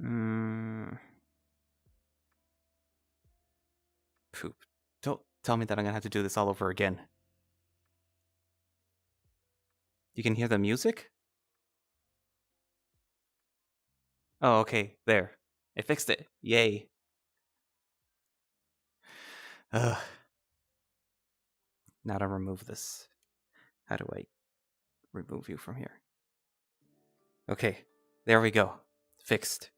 Mm, poop. Don't tell me that I'm gonna have to do this all over again. You can hear the music? Oh, okay. There. I fixed it. Yay. Ugh. Now to remove this. How do I remove you from here? Okay. There we go. Fixed.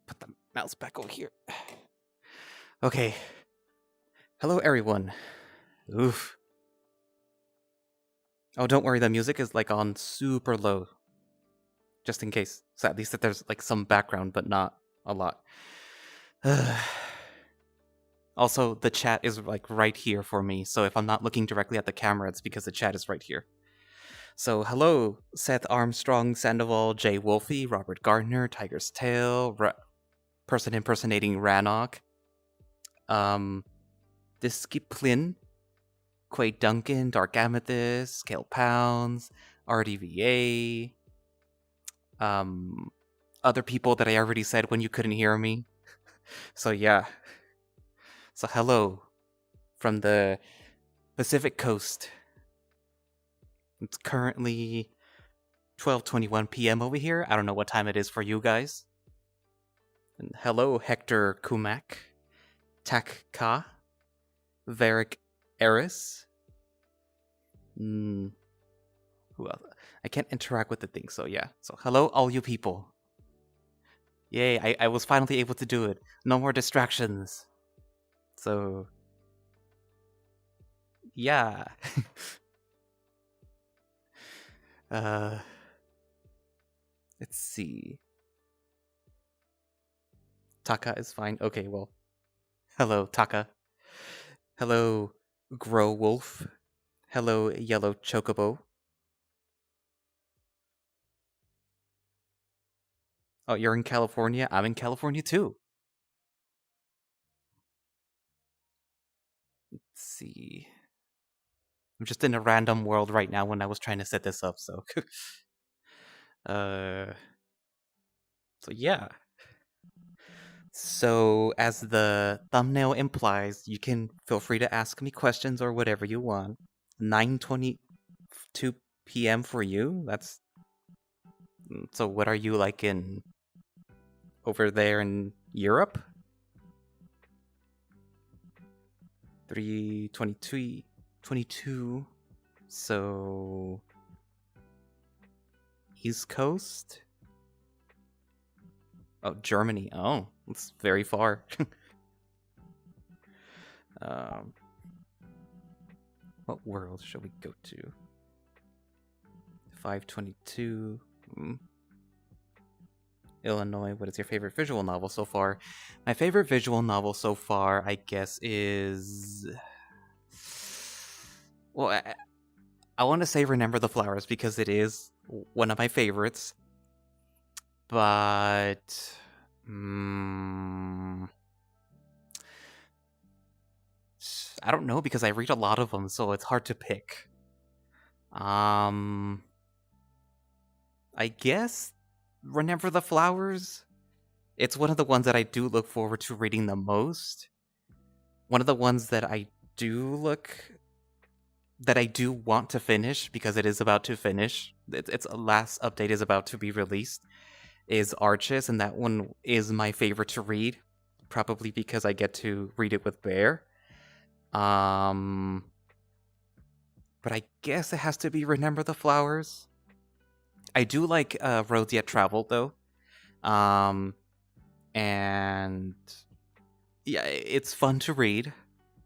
Put the mouse back over here. Okay. Hello, everyone. Oof. Oh, don't worry. The music is like on super low. Just in case. So at least that there's like some background, but not a lot. Also, the chat is like right here for me. So if I'm not looking directly at the camera, it's because the chat is right here. So hello, Seth Armstrong, Sandoval, Jay Wolfie, Robert Gardner, Tiger's Tail, person impersonating Rannoch, Disciplin, Quaid Duncan, Dark Amethyst, Scale Pounds, RDVA, other people that I already said when you couldn't hear me. So yeah. So hello from the Pacific Coast. It's currently 12:21 p.m. over here. I don't know what time it is for you guys. And hello, Hector Kumak, Tak Ka, Varric Eris. Who else? I can't interact with the thing, so yeah. So hello, all you people. Yay, I was finally able to do it. No more distractions. So, yeah. Let's see. Taka is fine. Okay, well. Hello, Taka. Hello, Grow Wolf. Hello, Yellow Chocobo. Oh, you're in California? I'm in California too. Let's see. I'm just in a random world right now when I was trying to set this up, so. uh. So, yeah. So, as the thumbnail implies, you can feel free to ask me questions or whatever you want. 9:22 p.m. for you? That's. So, what are you like in. Over there in Europe? 3:22. 22. So. East Coast? Oh, Germany. Oh, it's very far. um, what world shall we go to? 5:22. Illinois. What is your favorite visual novel so far? My favorite visual novel so far, I guess, is. Well, I want to say Remember the Flowers because it is one of my favorites. But. I don't know because I read a lot of them, so it's hard to pick. I guess Remember the Flowers? It's one of the ones that I do look forward to reading the most. One of the ones that I do want to finish because it is about to finish. Its last update is about to be released. Is Arches, and that one is my favorite to read, probably because I get to read it with Bear. But I guess it has to be Remember the Flowers. I do like Roads Yet Traveled though. And yeah, it's fun to read.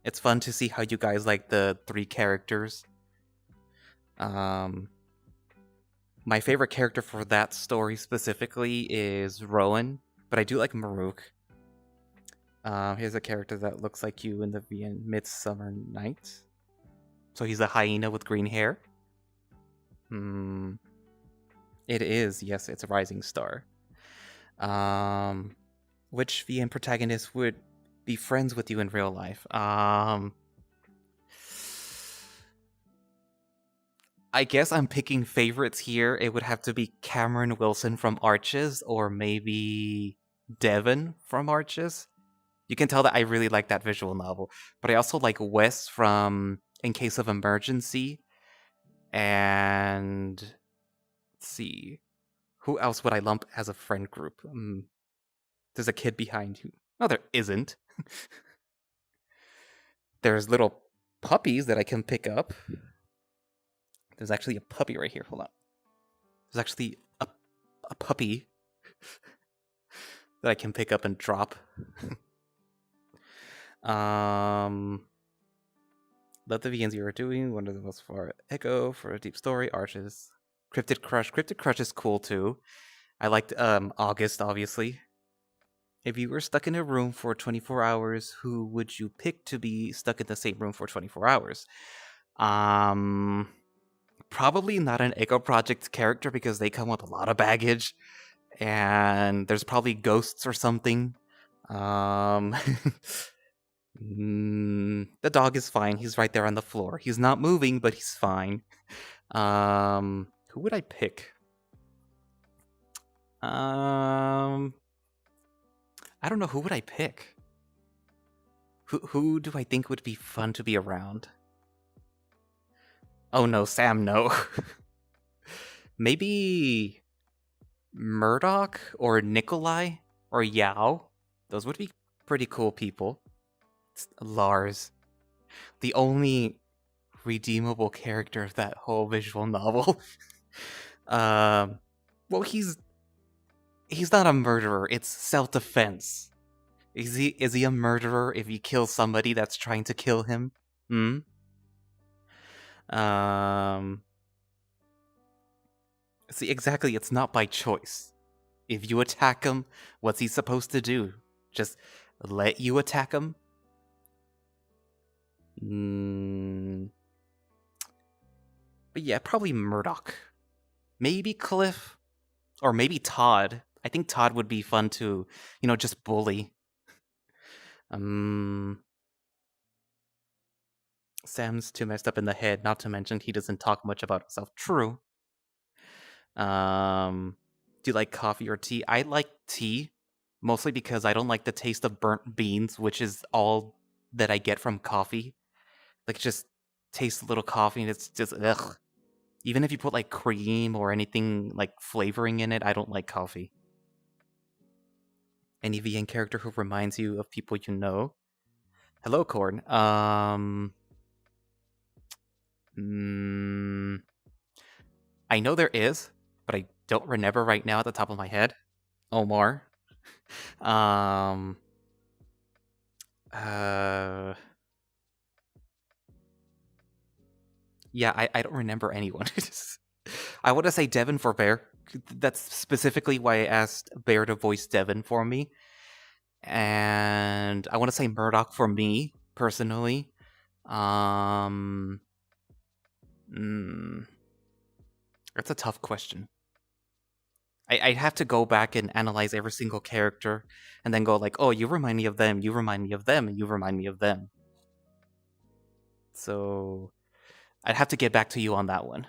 It's fun to see how you guys like the three characters. My favorite character for that story specifically is Rowan, but I do like Maruk. Here's a character that looks like you in the VN Midsummer Night. So he's a hyena with green hair. It is, yes, it's a rising star. Which VN protagonist would be friends with you in real life? I guess I'm picking favorites here. It would have to be Cameron Wilson from Arches, or maybe Devon from Arches. You can tell that I really like that visual novel, but I also like Wes from In Case of Emergency, and let's see, who else would I lump as a friend group? There's a kid behind you. No, there isn't. There's little puppies that I can pick up. There's actually a puppy right here. Hold on. There's actually a puppy that I can pick up and drop. Love the VNs you were doing. One of the most far Echo for a deep story. Arches. Cryptid Crush. Cryptid Crush is cool too. I liked August, obviously. If you were stuck in a room for 24 hours, who would you pick to be stuck in the same room for 24 hours? Probably not an Echo Project character because they come with a lot of baggage, and there's probably ghosts or something. The dog is fine. He's right there on the floor. He's not moving, but he's fine. Who would I pick? I don't know. Who would I pick? Who do I think would be fun to be around? Oh no, Sam, no. Maybe Murdoch or Nikolai or Yao. Those would be pretty cool people. It's Lars, the only redeemable character of that whole visual novel. Well, he's not a murderer. It's self-defense. Is he a murderer if he kills somebody that's trying to kill him? See, exactly, it's not by choice. If you attack him, what's he supposed to do? Just let you attack him? But yeah, probably Murdoch. Maybe Cliff. Or maybe Todd. I think Todd would be fun to, just bully. Sam's too messed up in the head, not to mention he doesn't talk much about himself. True. Do you like coffee or tea? I like tea, mostly because I don't like the taste of burnt beans, which is all that I get from coffee. Like, just taste a little coffee and it's just, ugh. Even if you put, like, cream or anything, like, flavoring in it, I don't like coffee. Any VN character who reminds you of people you know? Hello, Corn. I know there is, but I don't remember right now at the top of my head. Omar. Yeah, I don't remember anyone. I want to say Devin for Bear. That's specifically why I asked Bear to voice Devin for me. And I want to say Murdoch for me, personally. That's a tough question. I'd have to go back and analyze every single character and then go like, oh, you remind me of them, you remind me of them, and you remind me of them. So I'd have to get back to you on that one.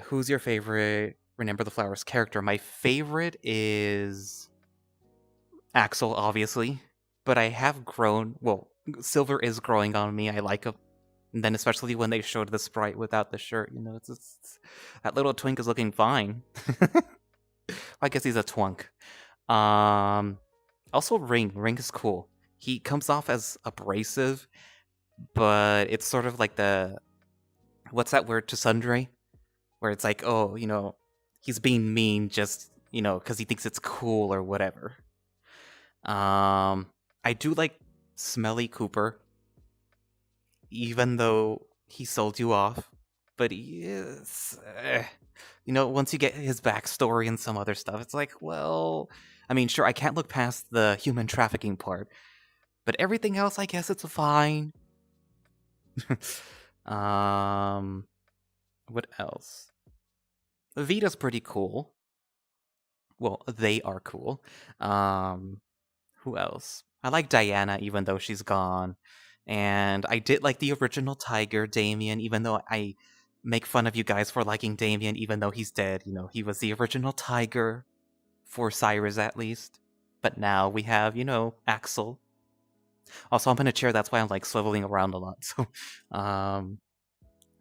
Who's your favorite Remember the Flowers character? My favorite is Axel, obviously. But I have grown... Well, Silver is growing on me. I like him. And then especially when they showed the sprite without the shirt, it's that little twink is looking fine. I guess he's a twunk. Also Ring. Ring is cool. He comes off as abrasive, but it's sort of like the... What's that word? Tsundere? Where it's like, oh, he's being mean just, because he thinks it's cool or whatever. I do like Smelly Cooper, even though he sold you off. But he is... once you get his backstory and some other stuff, it's like, well... I mean, sure, I can't look past the human trafficking part. But everything else, I guess it's fine. What else? Vita's pretty cool. Well, they are cool. Who else? I like Diana, even though she's gone. And I did like the original Tiger, Damien, even though I make fun of you guys for liking Damien, even though he's dead. You know, he was the original Tiger, for Cyrus at least. But now we have, Axel. Also, I'm in a chair, that's why I'm like swiveling around a lot. So,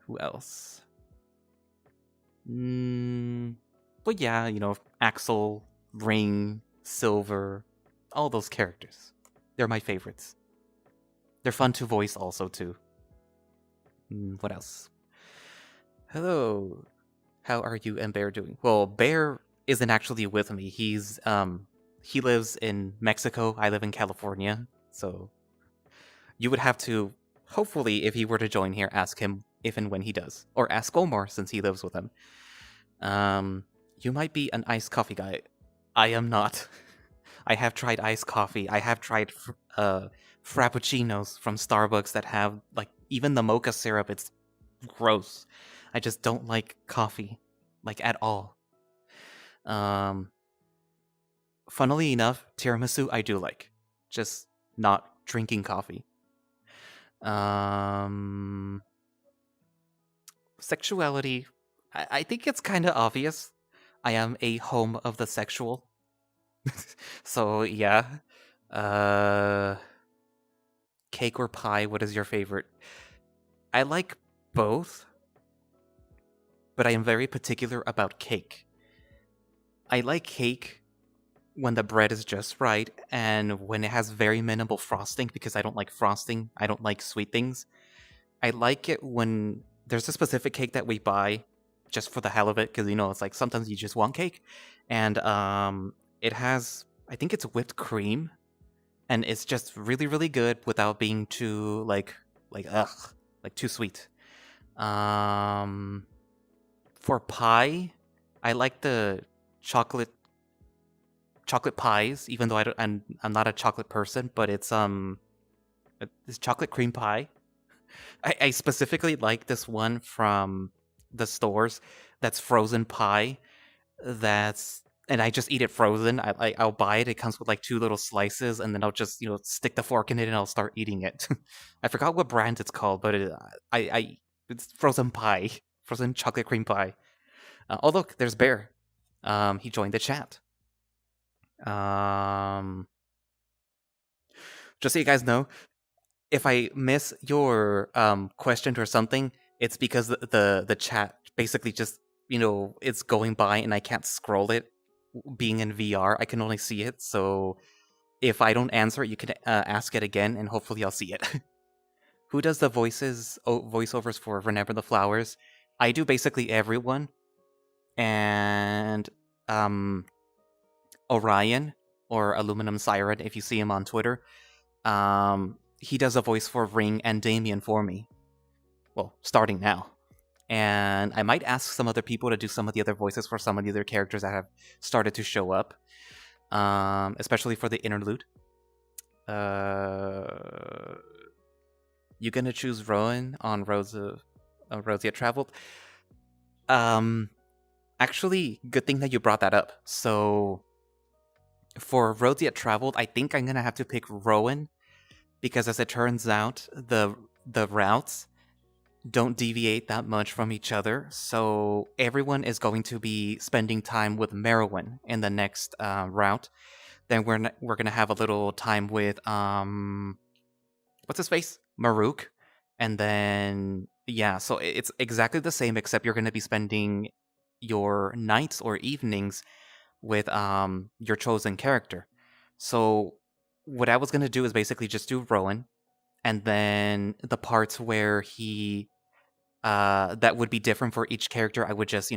who else? But yeah, Axel, Ring, Silver, all those characters. They're my favorites. They're fun to voice also, too. What else? Hello. How are you and Bear doing? Well, Bear isn't actually with me. He lives in Mexico. I live in California. So you would have to, hopefully, if he were to join here, ask him if and when he does. Or ask Omar, since he lives with him. You might be an iced coffee guy. I am not. I have tried iced coffee. I have tried frappuccinos from Starbucks that have, like, even the mocha syrup. It's gross. I just don't like coffee, like, at all. Funnily enough, tiramisu I do like. Just not drinking coffee. Sexuality, I think it's kind of obvious. I am a home of the sexual. So, yeah. Cake or pie, what is your favorite? I like both, but I am very particular about cake. I like cake when the bread is just right and when it has very minimal frosting, because I don't like frosting. I don't like sweet things. I like it when there's a specific cake that we buy just for the hell of it, because, it's like sometimes you just want cake. And it has, I think it's whipped cream, and it's just really, really good without being too, too sweet. For pie, I like the chocolate pies, even though I'm not a chocolate person, but it's chocolate cream pie. I specifically like this one from the stores that's frozen pie. And I just eat it frozen. I'll buy it. It comes with like 2 little slices, and then I'll just stick the fork in it and I'll start eating it. I forgot what brand it's called, but it's frozen pie, frozen chocolate cream pie. Oh look, there's Bear. He joined the chat. Just so you guys know, if I miss your question or something, it's because the chat basically just it's going by and I can't scroll it. Being in VR, I can only see it. So if I don't answer it, you can ask it again, and hopefully I'll see it. Who does the voiceovers for Remember the Flowers? I do basically everyone, and Orion, or Aluminum Siren, if you see him on Twitter. He does a voice for Ring and Damien for me. Well, starting now. And I might ask some other people to do some of the other voices for some of the other characters that have started to show up. Especially for the interlude. You gonna choose Rowan on Rosia Traveled? Actually, good thing that you brought that up. So, for Rosia Traveled, I think I'm gonna have to pick Rowan, because as it turns out, the routes don't deviate that much from each other, so everyone is going to be spending time with Merowyn in the next route. Then we're gonna have a little time with what's his face, Maruk, and then so it's exactly the same, except you're gonna be spending your nights or evenings with your chosen character. So what I was gonna do is basically just do Rowan, and then the parts where he that would be different for each character, I would just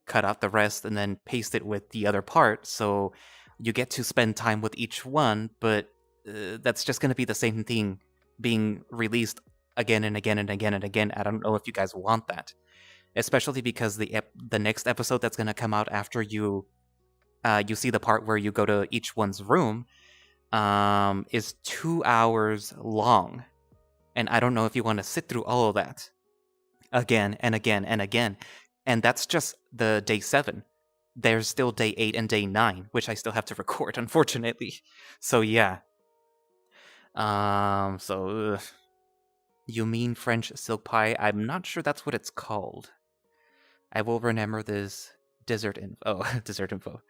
cut out the rest and then paste it with the other part, so you get to spend time with each one. But that's just going to be the same thing being released again and again and again and again. I don't know if you guys want that, especially because the next episode that's going to come out after you see the part where you go to each one's room is 2 hours long, and I don't know if you want to sit through all of that again and again and again. And that's just the day 7. There's still day 8 and day 9, which I still have to record, unfortunately. So yeah. You mean French silk pie? I'm not sure that's what it's called. I will remember this dessert info. Oh, dessert info.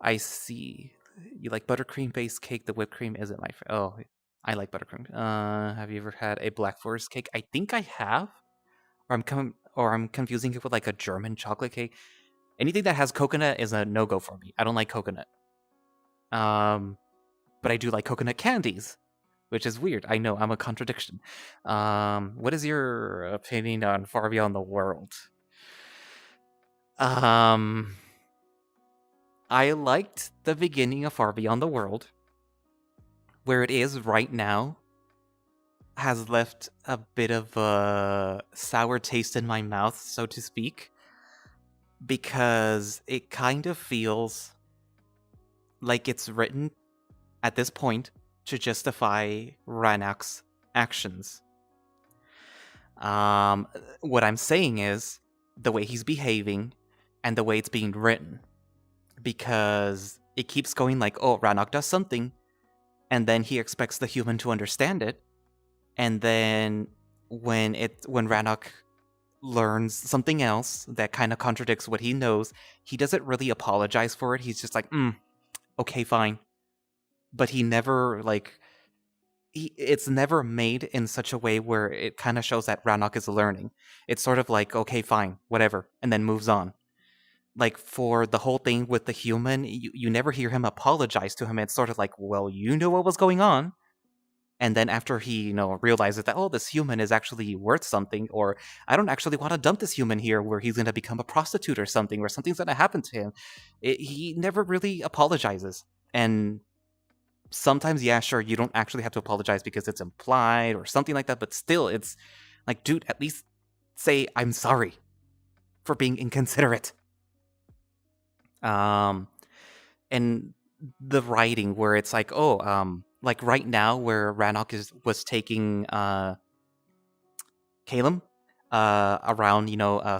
I see. You like buttercream based cake. The whipped cream isn't my favorite. Oh, I like buttercream. Have you ever had a Black Forest cake? I think I have. Or I'm confusing it with like a German chocolate cake. Anything that has coconut is a no-go for me. I don't like coconut. But I do like coconut candies, which is weird. I know, I'm a contradiction. What is your opinion on Far Beyond the World? I liked the beginning of Far Beyond the World. Where it is right now has left a bit of a sour taste in my mouth, so to speak, because it kind of feels like it's written at this point to justify Ranak's actions. What I'm saying is the way he's behaving and the way it's being written, because it keeps going like, oh, Ranak does something, and then he expects the human to understand it, and then when Ranak learns something else that kind of contradicts what he knows, he doesn't really apologize for it. He's just like, okay, fine. But he never, like, it's never made in such a way where it kind of shows that Ranak is learning. It's sort of like, okay, fine, whatever, and then moves on. Like, for the whole thing with the human, you never hear him apologize to him. It's sort of like, well, you knew what was going on. And then after he, realizes that, oh, this human is actually worth something, or I don't actually want to dump this human here where he's going to become a prostitute or something, or something's going to happen to him, he never really apologizes. And sometimes, yeah, sure, you don't actually have to apologize because it's implied or something like that, but still, it's like, dude, at least say, I'm sorry for being inconsiderate. And the writing where it's like, oh, like right now where Ranok was taking Calum around,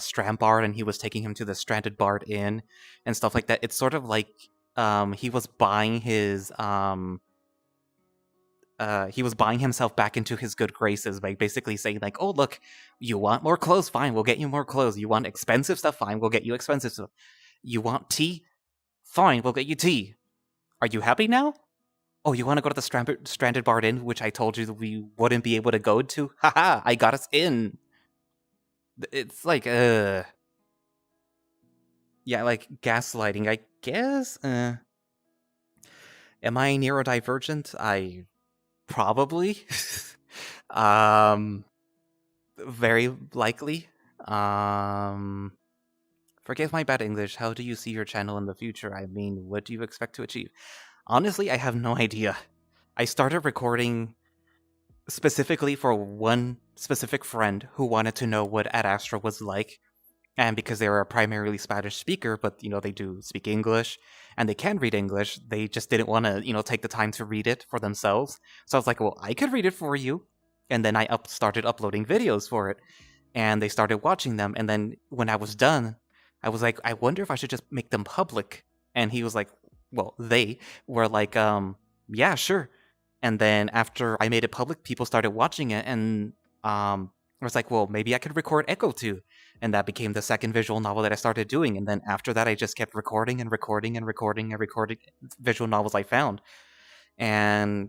Strand Bard, and he was taking him to the Stranded Bard Inn and stuff like that. It's sort of like he was buying his he was buying himself back into his good graces by basically saying like, oh, look, you want more clothes? Fine, we'll get you more clothes. You want expensive stuff? Fine, we'll get you expensive stuff. You want tea? Fine, we'll get you tea. Are you happy now? Oh, you want to go to the Stranded Bard Inn, which I told you that we wouldn't be able to go to? Haha, I got us in. It's like, yeah, like gaslighting, I guess? Am I neurodivergent? I probably. Very likely. Forgive my bad English. How do you see your channel in the future? I mean, what do you expect to achieve? Honestly, I have no idea. I started recording specifically for one specific friend who wanted to know what Ad Astra was like. And because they were a primarily Spanish speaker, but, they do speak English, and they can read English, they just didn't want to, take the time to read it for themselves. So I was like, well, I could read it for you. And then I started uploading videos for it. And they started watching them. And then when I was done, I was like, I wonder if I should just make them public. And he was like, well, they were like, yeah, sure. And then after I made it public, people started watching it. And I was like, well, maybe I could record Echo too. And that became the second visual novel that I started doing. And then after that, I just kept recording and recording and recording and recording visual novels I found. And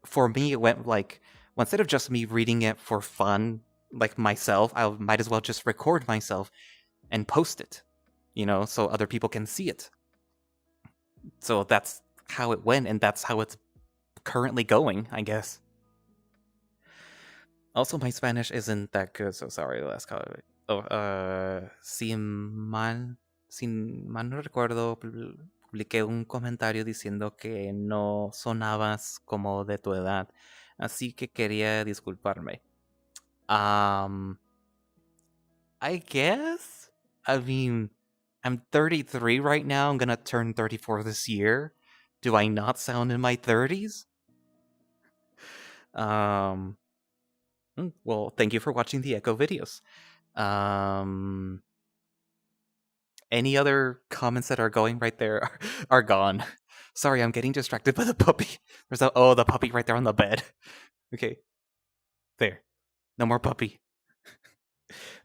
for me, it went like, well, instead of just me reading it for fun, like myself, I might as well just record myself and post it, so other people can see it. So that's how it went, and that's how it's currently going, I guess. Also, my Spanish isn't that good, so sorry. Last comment. Sin mal no recuerdo, publiqué un comentario diciendo que no sonabas como de tu edad, así que quería disculparme. I guess? I mean, I'm 33 right now. I'm gonna turn 34 this year. Do I not sound in my 30s? Well, thank you for watching the Echo videos. Any other comments that are going right there are gone. Sorry, I'm getting distracted by the puppy. The puppy right there on the bed. Okay. There. No more puppy.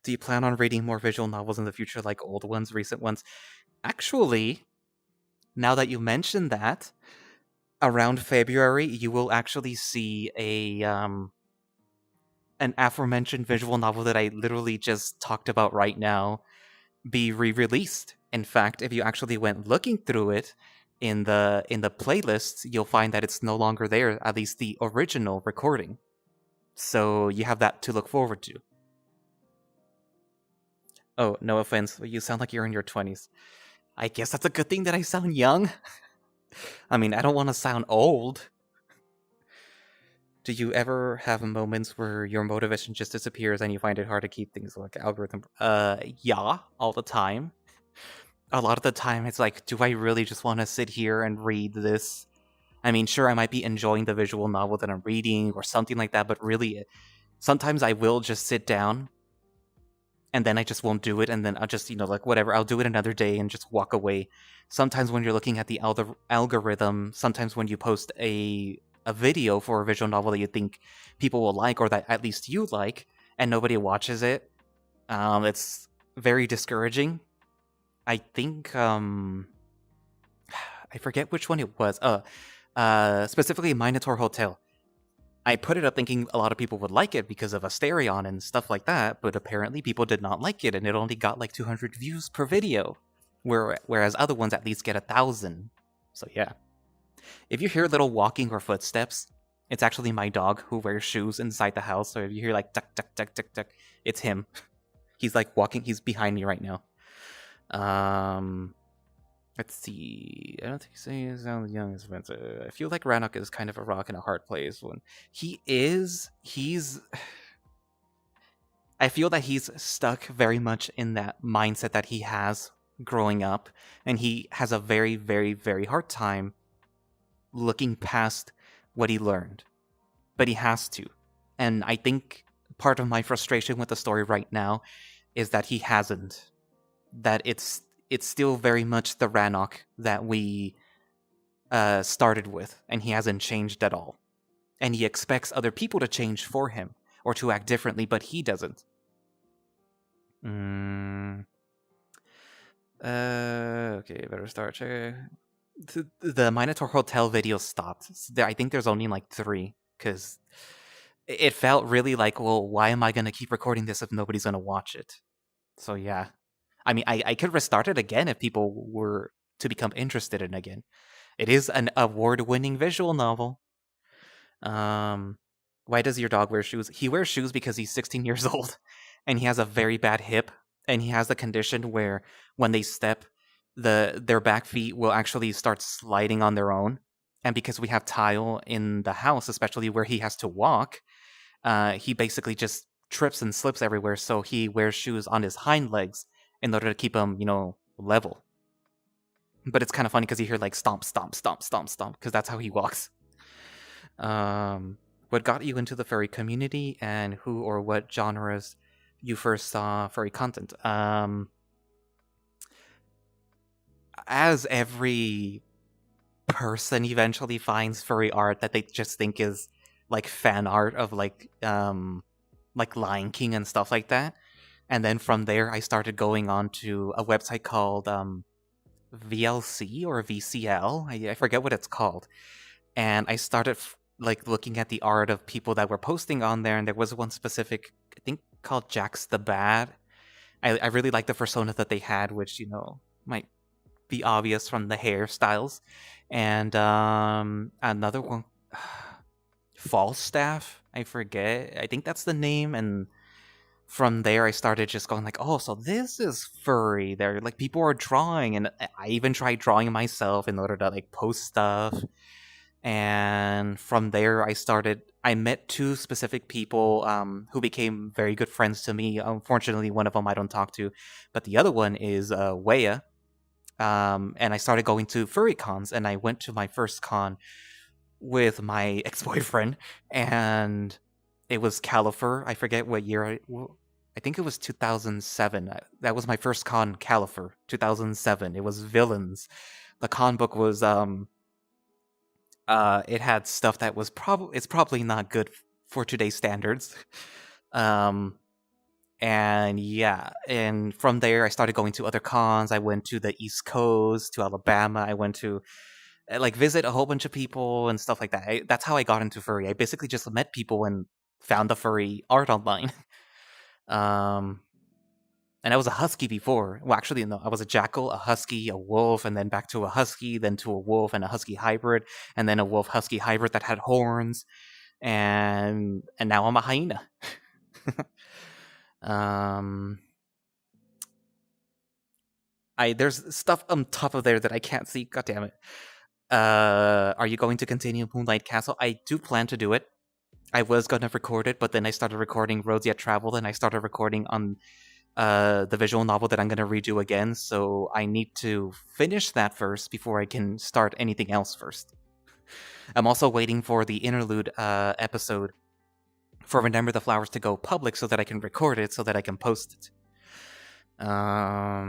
Do you plan on reading more visual novels in the future, like old ones, recent ones? Actually, now that you mention that, around February, you will actually see an aforementioned visual novel that I literally just talked about right now be re-released. In fact, if you actually went looking through it in the playlists, you'll find that it's no longer there, at least the original recording. So you have that to look forward to. Oh, no offense, you sound like you're in your 20s. I guess that's a good thing that I sound young. I mean, I don't want to sound old. Do you ever have moments where your motivation just disappears and you find it hard to keep things like algorithm? Yeah, all the time. A lot of the time, it's like, do I really just want to sit here and read this? I mean, sure, I might be enjoying the visual novel that I'm reading or something like that, but really, sometimes I will just sit down and then I just won't do it, and then I'll just, like, whatever, I'll do it another day and just walk away. Sometimes when you're looking at the algorithm, sometimes when you post a video for a visual novel that you think people will like, or that at least you like, and nobody watches it, it's very discouraging. I think, I forget which one it was. Specifically Minotaur Hotel. I put it up thinking a lot of people would like it because of Asterion and stuff like that, but apparently people did not like it, and it only got like 200 views per video, whereas other ones at least get 1,000. So yeah. If you hear little walking or footsteps, it's actually my dog who wears shoes inside the house, so if you hear like tuck, tuck, tuck, tuck, tuck, it's him. He's like walking, he's behind me right now. Let's see. I don't think he sounds young as Spencer. I feel like Rannoch is kind of a rock in a hard place. When he's. I feel that he's stuck very much in that mindset that he has growing up, and he has a very, very, very hard time looking past what he learned. But he has to. And I think part of my frustration with the story right now is that he hasn't. That it's still very much the Rannoch that we started with, and he hasn't changed at all. And he expects other people to change for him, or to act differently, but he doesn't. Okay, better start checking. The Minotaur Hotel video stopped. I think there's only like 3, because it felt really like, well, why am I going to keep recording this if nobody's going to watch it? So yeah. I mean, I could restart it again if people were to become interested in it again. It is an award-winning visual novel. Why does your dog wear shoes? He wears shoes because he's 16 years old, and he has a very bad hip, and he has the condition where when they step, their back feet will actually start sliding on their own. And because we have tile in the house, especially where he has to walk, he basically just trips and slips everywhere, so he wears shoes on his hind legs in order to keep him, level. But it's kind of funny because you hear like stomp, stomp, stomp, stomp, stomp, because that's how he walks. What got you into the furry community, and who or what genres you first saw furry content? As every person eventually finds furry art that they just think is like fan art of like Lion King and stuff like that. And then from there, I started going on to a website called VLC or VCL. I forget what it's called. And I started like looking at the art of people that were posting on there. And there was one specific, I think, called Jax the Bad. I really liked the persona that they had, which, might be obvious from the hairstyles. And another one, Falstaff, I forget. I think that's the name. And from there, I started just going like, oh, so this is furry. There, like, people are drawing, and I even tried drawing myself in order to like post stuff. And from there, I met 2 specific people who became very good friends to me. Unfortunately, one of them I don't talk to, but the other one is Wea. And I started going to furry cons, and I went to my first con with my ex-boyfriend, and it was Califer. I forget what year. I think it was 2007. That was my first con, Califer, 2007. It was Villains. The con book was it had stuff that was it's probably not good for today's standards. Um, and yeah, and from there I started going to other cons. I went to the East Coast, to Alabama. I went to like visit a whole bunch of people and stuff like that. That's how I got into furry. I basically just met people and found the furry art online. um, and I was a husky before. Well, actually, no, I was a jackal, a husky, a wolf, and then back to a husky, then to a wolf and a husky hybrid, and then a wolf husky hybrid that had horns, and now I'm a hyena. um, there's stuff on top of there that I can't see. God damn it. Are you going to continue Moonlight Castle? I do plan to do it. I was gonna record it, but then I started recording Roads Yet Traveled, and I started recording on the visual novel that I'm gonna redo again. So I need to finish that first before I can start anything else first. I'm also waiting for the interlude episode for Remember the Flowers to go public so that I can record it, so that I can post it. Blah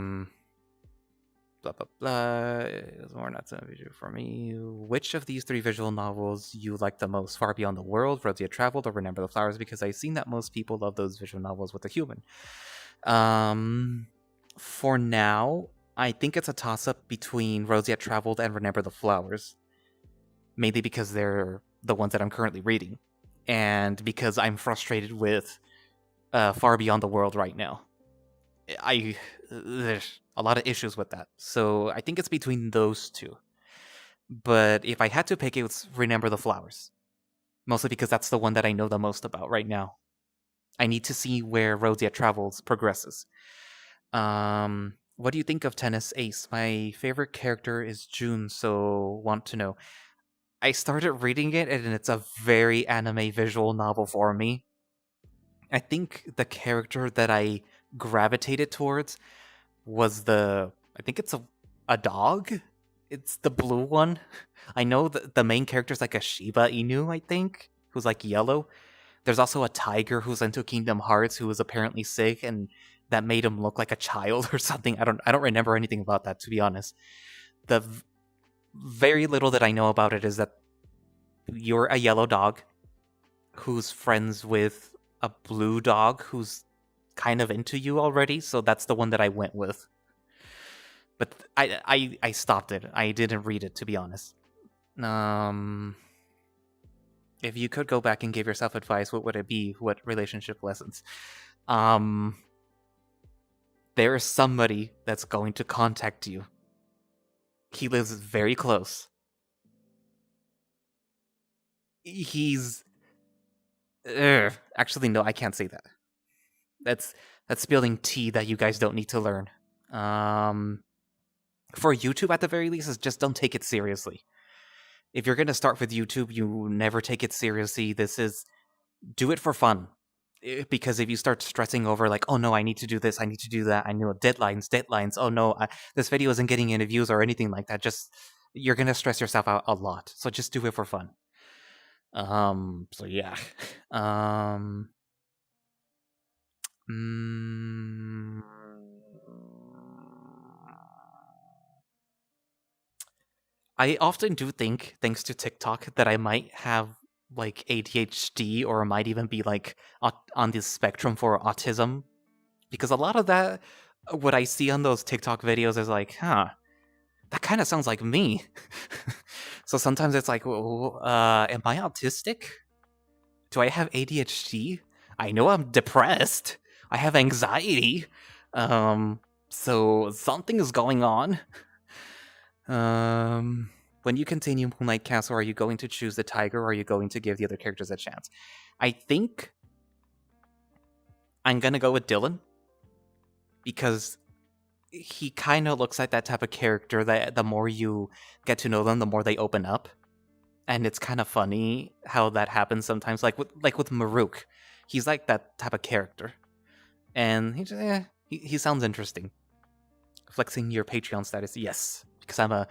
blah blah. It's more not so visual for me. Which of these 3 visual novels you like the most? Far Beyond the World, Roads Yet Traveled, or Remember the Flowers? Because I've seen that most people love those visual novels with a human. For now, I think it's a toss-up between Roads Yet Traveled and Remember the Flowers. Mainly because they're the ones that I'm currently reading. And because I'm frustrated with Far Beyond the World right now. There's a lot of issues with that. So I think it's between those 2. But if I had to pick, it's Remember the Flowers. Mostly because that's the one that I know the most about right now. I need to see where Roads Yet Travels progresses. What do you think of Tennis Ace? My favorite character is June, so want to know. I started reading it, and it's a very anime visual novel for me. I think the character that I gravitated towards was I think it's a dog? It's the blue one. I know the main character's like a Shiba Inu, I think, who's like yellow. There's also a tiger who's into Kingdom Hearts who was apparently sick, and that made him look like a child or something. I don't remember anything about that, to be honest. The very little that I know about it is that you're a yellow dog who's friends with a blue dog who's kind of into you already, so that's the one that I went with. But I stopped it. I didn't read it, to be honest. If you could go back and give yourself advice, what would it be? What relationship lessons? There is somebody that's going to contact you. He lives very close. He's... Actually, no, I can't say that. That's spilling tea that you guys don't need to learn. For YouTube, at the very least, is just don't take it seriously. If you're going to start with YouTube, you never take it seriously. Do it for fun. Because if you start stressing over, like, oh no, I need to do this, I need to do that, I know deadlines, oh no, this video isn't getting any views or anything like that, you're going to stress yourself out a lot. So just do it for fun. So yeah. I often do think, thanks to TikTok, that I might have like ADHD, or might even be like on the spectrum for autism, because a lot of that, what I see on those TikTok videos is like, that kind of sounds like me. So sometimes it's like, am I autistic? Do I have ADHD? I know I'm depressed. I have anxiety. So something is going on. When you continue Moonlight Castle, are you going to choose the tiger, or are you going to give the other characters a chance? I think I'm gonna go with Dylan, because he kind of looks like that type of character that the more you get to know them, the more they open up. And it's kind of funny how that happens sometimes. Like with Maruk, he's like that type of character, and he sounds interesting. Flexing your Patreon status, yes, because I'm a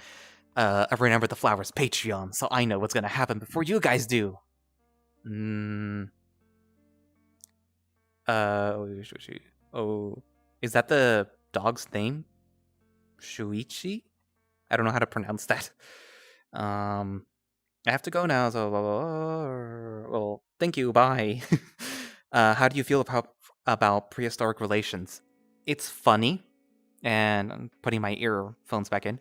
Remember the Flowers Patreon, so I know what's gonna happen before you guys do. Oh, is that the dog's name? Shuichi? I don't know how to pronounce that. I have to go now, so well, Thank you. Bye. How do you feel about prehistoric relations? It's funny, and I'm putting my earphones back in.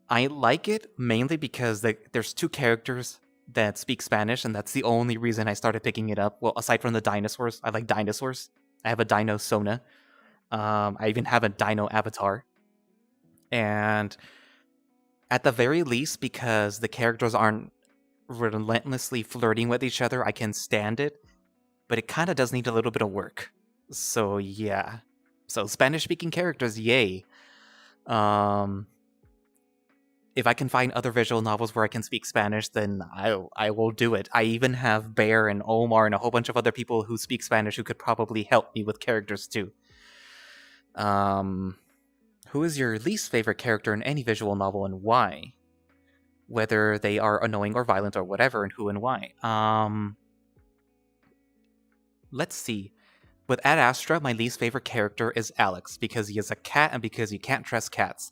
I like it mainly because there's two characters that speak Spanish, and that's the only reason I started picking it up. Well, aside from the dinosaurs, I like dinosaurs. I have a dino Sona. I even have a dino avatar. And at the very least, because the characters aren't relentlessly flirting with each other, I can stand it. But it kind of does need a little bit of work. So yeah. So Spanish-speaking characters, yay. If I can find other visual novels where I can speak Spanish, then I will do it. I even have Bear and Omar and a whole bunch of other people who speak Spanish who could probably help me with characters too. Who is your least favorite character in any visual novel and why? Whether they are annoying or violent or whatever, and who and why. Let's see. With Ad Astra, my least favorite character is Alex because he is a cat and because you can't trust cats.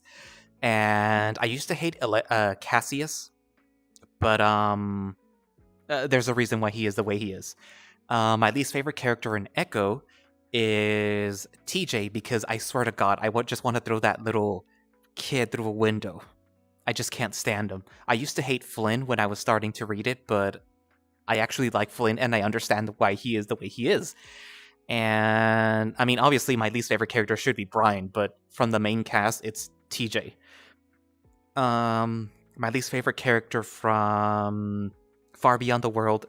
And I used to hate Cassius, but there's a reason why he is the way he is. My least favorite character in Echo is TJ because I swear to God, I would just want to throw that little kid through a window. I just can't stand him. I used to hate Flynn when I was starting to read it, but I actually like Flynn and I understand why he is the way he is. And I mean, obviously, my least favorite character should be Brian, but from the main cast, it's TJ. My least favorite character from Far Beyond the World,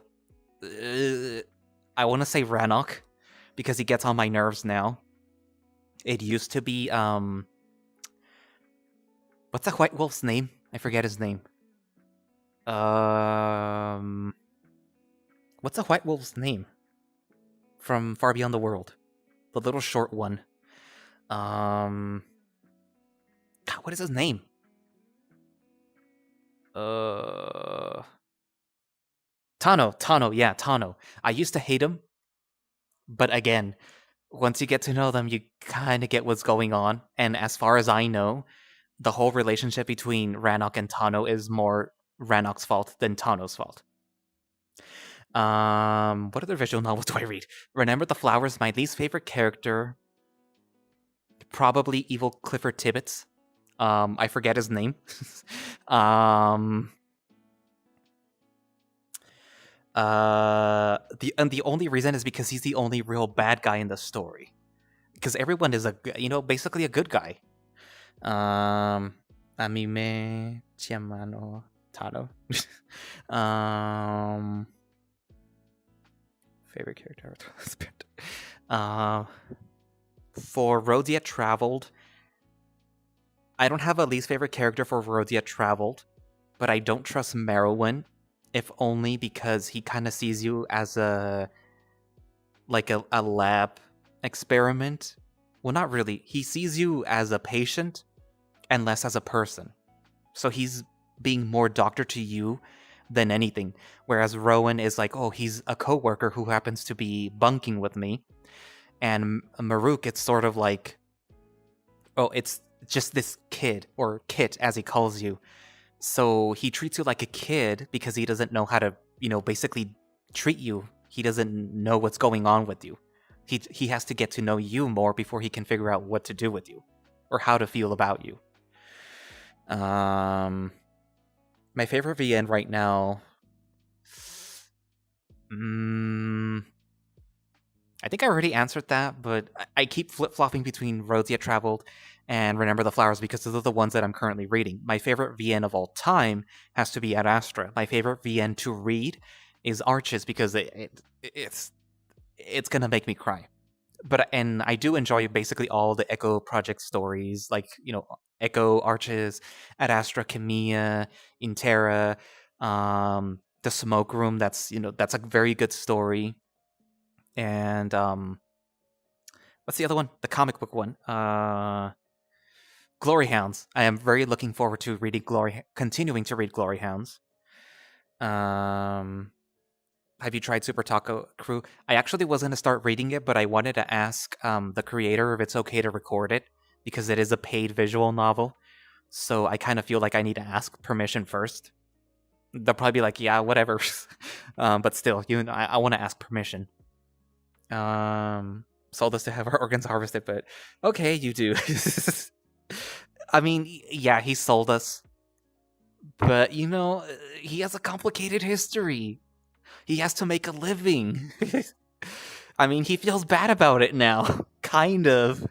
I want to say Rannoch, because he gets on my nerves now. It used to be, what's the White Wolf's name? I forget his name. What's the White Wolf's name? From Far Beyond the World. The little short one. God, what is his name? Tano, yeah, Tano. I used to hate him, but again, once you get to know them, you kind of get what's going on. And as far as I know, the whole relationship between Rannoch and Tano is more Rannoch's fault than Tano's fault. What other visual novels do I read? Remember the Flowers, my least favorite character. Probably Evil Clifford Tibbets. I forget his name. The only reason is because he's the only real bad guy in the story. Because everyone is basically a good guy. Anime Chiamano Tano. Favorite character. For Roads Yet Traveled, I don't have a least favorite character for Roads Yet Traveled, but I don't trust Merowyn, if only because he kind of sees you as a lab experiment. Well, not really. He sees you as a patient and less as a person. So he's being more doctor to you than anything. Whereas Rowan is like, oh, he's a coworker who happens to be bunking with me. And Maruk, it's sort of like, oh, it's just this kid, or Kit as he calls you. So he treats you like a kid because he doesn't know how to, basically treat you. He doesn't know what's going on with you. He has to get to know you more before he can figure out what to do with you or how to feel about you. My favorite VN right now. I think I already answered that, but I keep flip-flopping between Roads Yet Traveled and Remember the Flowers because those are the ones that I'm currently reading. My favorite VN of all time has to be Ad Astra. My favorite VN to read is Arches because it's gonna make me cry. And I do enjoy basically all the Echo Project stories, like, Echo, Arches, Ad Astra, Camilla, Intera, The Smoke Room, that's a very good story. And what's the other one? The comic book one. Glory Hounds. I am very looking forward to continuing to read Glory Hounds. Have you tried Super Taco Crew? I actually was going to start reading it, but I wanted to ask the creator if it's okay to record it, because it is a paid visual novel. So I kind of feel like I need to ask permission first. they'll probably be like, yeah, whatever. But still, I want to ask permission. Sold us to have our organs harvested, but okay, you do. I mean, yeah, he sold us, but he has a complicated history. He has to make a living. I mean, he feels bad about it now, kind of.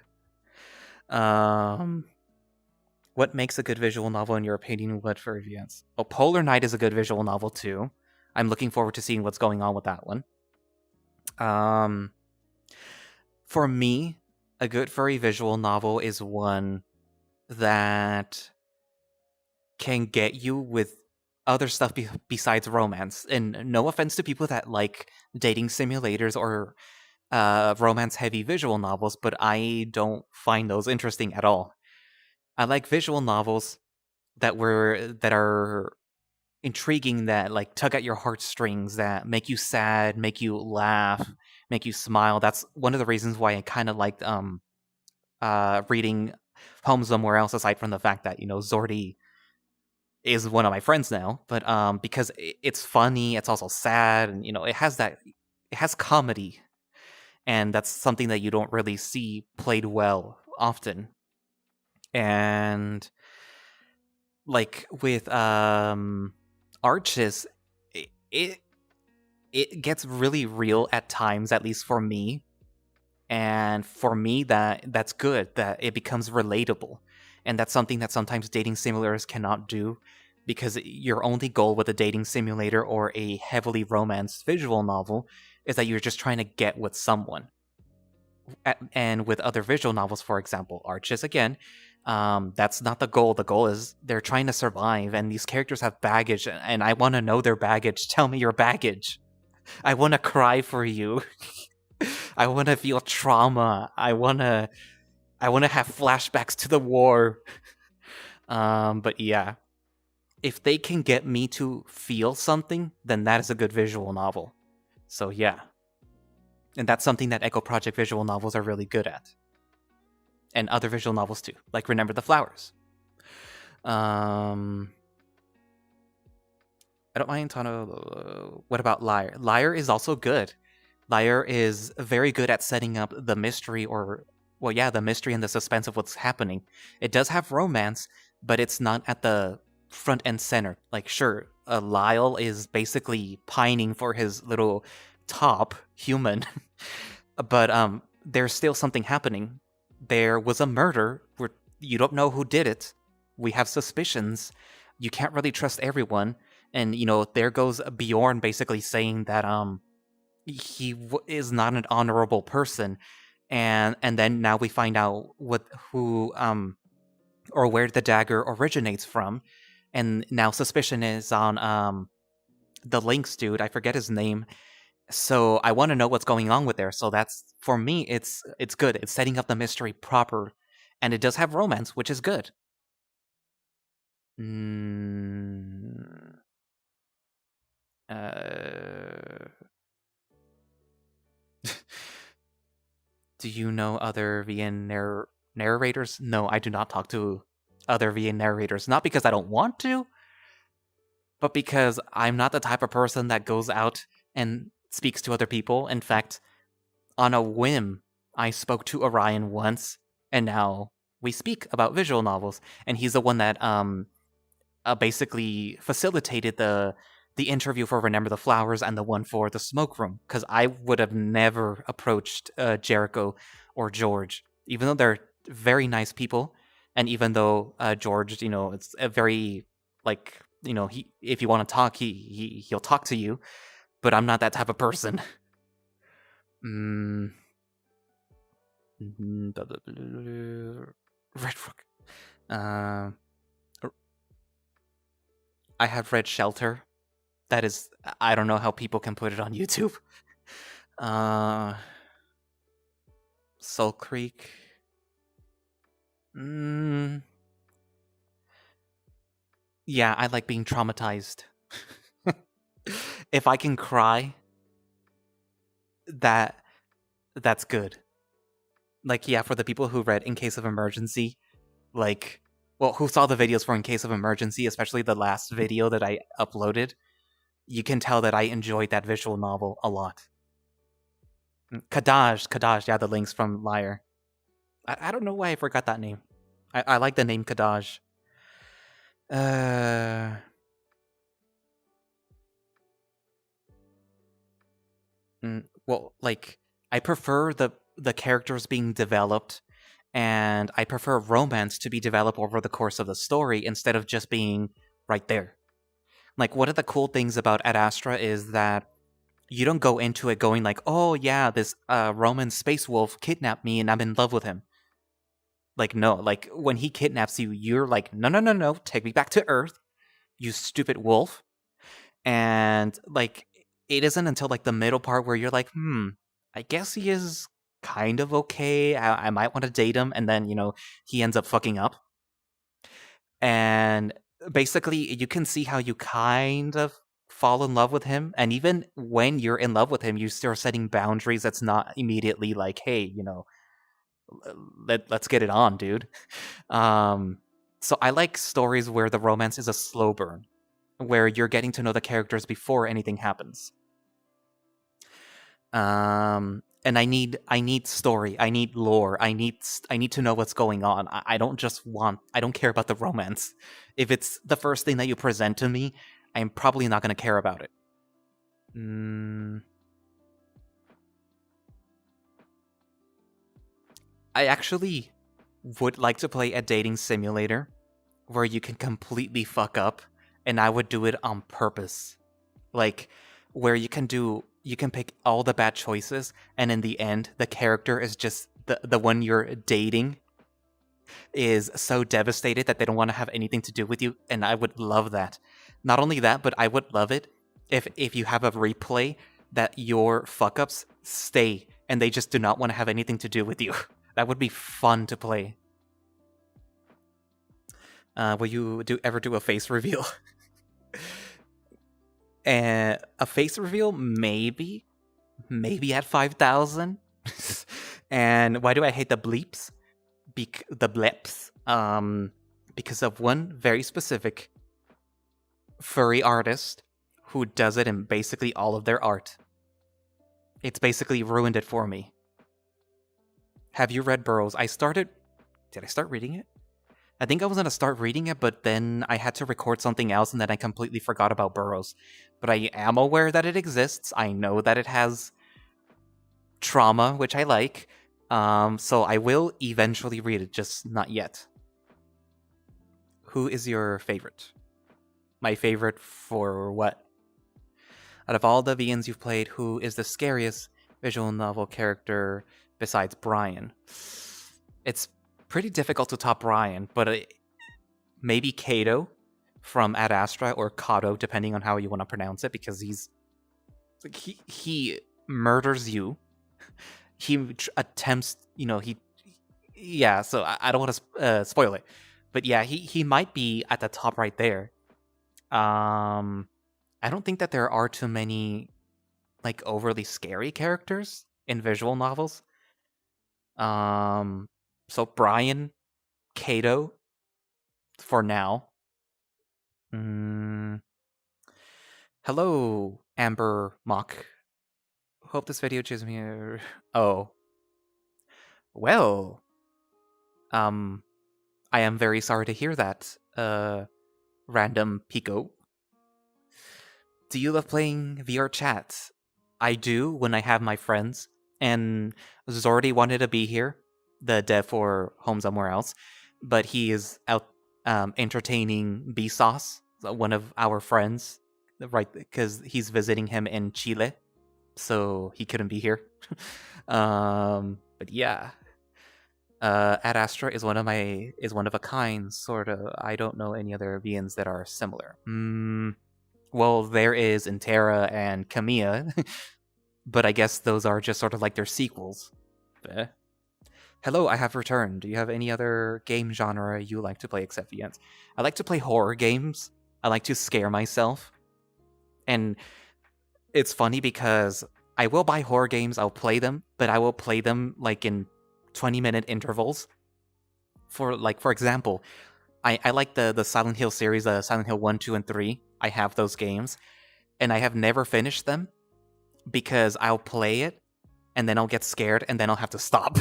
What makes a good visual novel in your opinion? What for events? Oh, Polar Night is a good visual novel too. I'm looking forward to seeing what's going on with that one. For me, a good furry visual novel is one that can get you with other stuff besides romance. And no offense to people that like dating simulators or romance-heavy visual novels, but I don't find those interesting at all. I like visual novels that are intriguing, that like tug at your heartstrings, that make you sad, make you laugh, make you smile. That's one of the reasons why I kind of liked reading Home Somewhere Else, aside from the fact that Zordy is one of my friends now, but because it's funny, it's also sad, and it has comedy, and that's something that you don't really see played well often. And like with Arches, it gets really real at times, at least for me. And for me, that's good, that it becomes relatable. And that's something that sometimes dating simulators cannot do, because your only goal with a dating simulator or a heavily romanced visual novel is that you're just trying to get with someone. And with other visual novels, for example, Arches again, that's not the goal. The goal is they're trying to survive, and these characters have baggage, and I want to know their baggage. Tell me your baggage. I want to cry for you. I want to feel trauma. I want to have flashbacks to the war. But yeah, if they can get me to feel something, then that is a good visual novel. So yeah. And that's something that Echo Project visual novels are really good at. And other visual novels too, like Remember the Flowers. I don't mind Tano. What about Liar? Liar is also good. Liar is very good at setting up the mystery, the mystery and the suspense of what's happening. It does have romance, but it's not at the front and center. Like, sure, Lyle is basically pining for his little top human, but there's still something happening. There was a murder where you don't know who did it. We have suspicions. You can't really trust everyone. And, there goes Bjorn basically saying that he is not an honorable person. And then now we find out who or where the dagger originates from. And now suspicion is on the Lynx dude. I forget his name. So I want to know what's going on with there. So that's, for me, it's good. It's setting up the mystery proper, and it does have romance, which is good. Do you know other VN narrators? No, I do not talk to other VN narrators. Not because I don't want to, but because I'm not the type of person that goes out and speaks to other people. In fact, on a whim, I spoke to Orion once, and now we speak about visual novels. And he's the one that basically facilitated the interview for Remember the Flowers and the one for the Smoke Room, because I would have never approached Jericho or George, even though they're very nice people, and even though George, it's a very, like, he, if you want to talk, he'll talk to you, but I'm not that type of person. Red Rook. I have read Shelter. That is, I don't know how people can put it on YouTube. Soul Creek. Yeah, I like being traumatized. If I can cry, that's good. Like, yeah, for the people who read In Case of Emergency, like, well, who saw the videos for In Case of Emergency, especially the last video that I uploaded, you can tell that I enjoyed that visual novel a lot. Kadaj, yeah, the links from Liar. I don't know why I forgot that name. I like the name Kadaj. Well, like, I prefer the characters being developed, and I prefer romance to be developed over the course of the story instead of just being right there. Like, one of the cool things about Ad Astra is that you don't go into it going like, oh yeah, this Roman space wolf kidnapped me and I'm in love with him. Like, no, like, when he kidnaps you, you're like, no, take me back to Earth, you stupid wolf. And, like, it isn't until, like, the middle part where you're like, I guess he is kind of okay, I might want to date him, and then, he ends up fucking up. And basically, you can see how you kind of fall in love with him, and even when you're in love with him, you start setting boundaries that's not immediately like, hey, let's get it on, dude. So I like stories where the romance is a slow burn, where you're getting to know the characters before anything happens. And I need story, I need lore, I need to know what's going on. I don't care about the romance. If it's the first thing that you present to me, I'm probably not going to care about it. I actually would like to play a dating simulator where you can completely fuck up, and I would do it on purpose. Like, where you can pick all the bad choices, and in the end, the character is just the one you're dating is so devastated that they don't want to have anything to do with you, and I would love that. Not only that, but I would love it if you have a replay that your fuck-ups stay, and they just do not want to have anything to do with you. That would be fun to play. Will you ever do a face reveal? A face reveal, maybe at 5,000. And why do I hate the bleeps? The bleeps? Because of one very specific furry artist who does it in basically all of their art. It's basically ruined it for me. Have you read Burroughs? Did I start reading it? I think I was going to start reading it, but then I had to record something else, and then I completely forgot about Burroughs. But I am aware that it exists. I know that it has trauma, which I like. So I will eventually read it, just not yet. Who is your favorite? My favorite for what? Out of all the VNs you've played, who is the scariest visual novel character besides Brian? It's pretty difficult to top Brian, but maybe Kato from Ad Astra, or Kato, depending on how you want to pronounce it, because he murders you. He attempts, so I don't want to spoil it, but yeah, he might be at the top right there. I don't think that there are too many like overly scary characters in visual novels. So Brian, Kato, for now. Hello, Amber Mock. Hope this video chooses me. Oh. Well. I am very sorry to hear that, random Pico. Do you love playing VRchat? I do when I have my friends, and Zordy wanted to be here, the dev for Home Somewhere Else, but he is out entertaining B-Sauce, one of our friends, right, because he's visiting him in Chile, so he couldn't be here. But yeah. Ad Astra is one of a kind, sort of. I don't know any other VNs that are similar. Well, there is Intera and Kamiya, but I guess those are just sort of like their sequels. Hello, I have returned. Do you have any other game genre you like to play except VNs? I like to play horror games. I like to scare myself. And it's funny because I will buy horror games, I'll play them, but I will play them like in 20-minute intervals. For example, I like the Silent Hill series, Silent Hill 1, 2, and 3. I have those games, and I have never finished them because I'll play it, and then I'll get scared, and then I'll have to stop.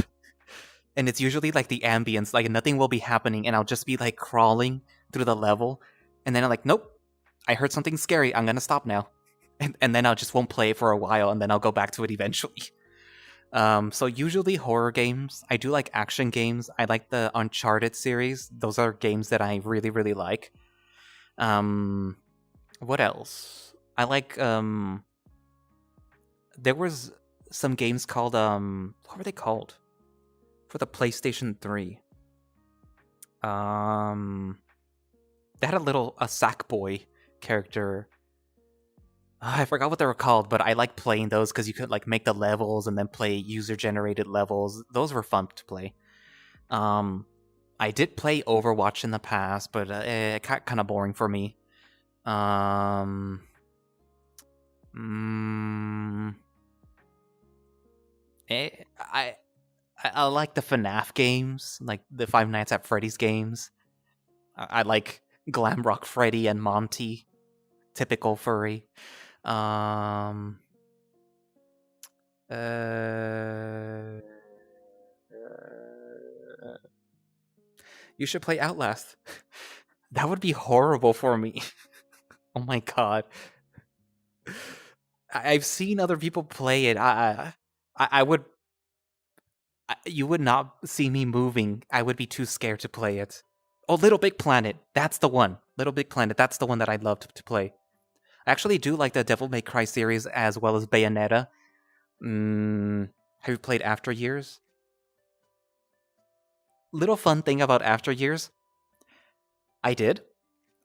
And it's usually like the ambience, like nothing will be happening, and I'll just be like crawling through the level, and then I'm like, nope, I heard something scary, I'm gonna stop now. And then I just won't play it for a while, and then I'll go back to it eventually. So usually horror games. I do like action games. I like the Uncharted series. Those are games that I really, really like. What else? I like there was some games called what were they called? For the PlayStation 3. They had a Sackboy character. I forgot what they were called, but I like playing those because you could like make the levels and then play user-generated levels. Those were fun to play. I did play Overwatch in the past, but it got kind of boring for me. I like the FNAF games, like the Five Nights at Freddy's games. I like Glamrock Freddy and Monty, typical furry. You should play Outlast. That would be horrible for me. Oh my god. I've seen other people play it. I would. You would not see me moving. I would be too scared to play it. Oh, Little Big Planet. That's the one. Little Big Planet. That's the one that I'd love to play. I actually do like the Devil May Cry series as well as Bayonetta. Have you played After Years? Little fun thing about After Years. I did.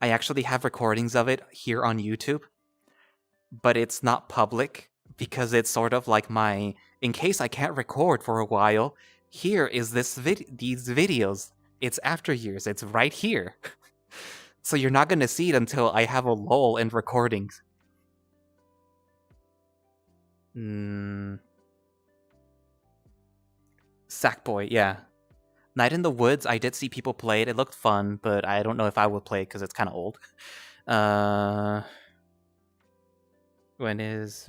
I actually have recordings of it here on YouTube. But it's not public because it's sort of like my... In case I can't record for a while, here is these videos. It's After Years. It's right here. So you're not going to see it until I have a lull in recordings. Sackboy, yeah. Night in the Woods, I did see people play it. It looked fun, but I don't know if I would play it because it's kind of old. When is...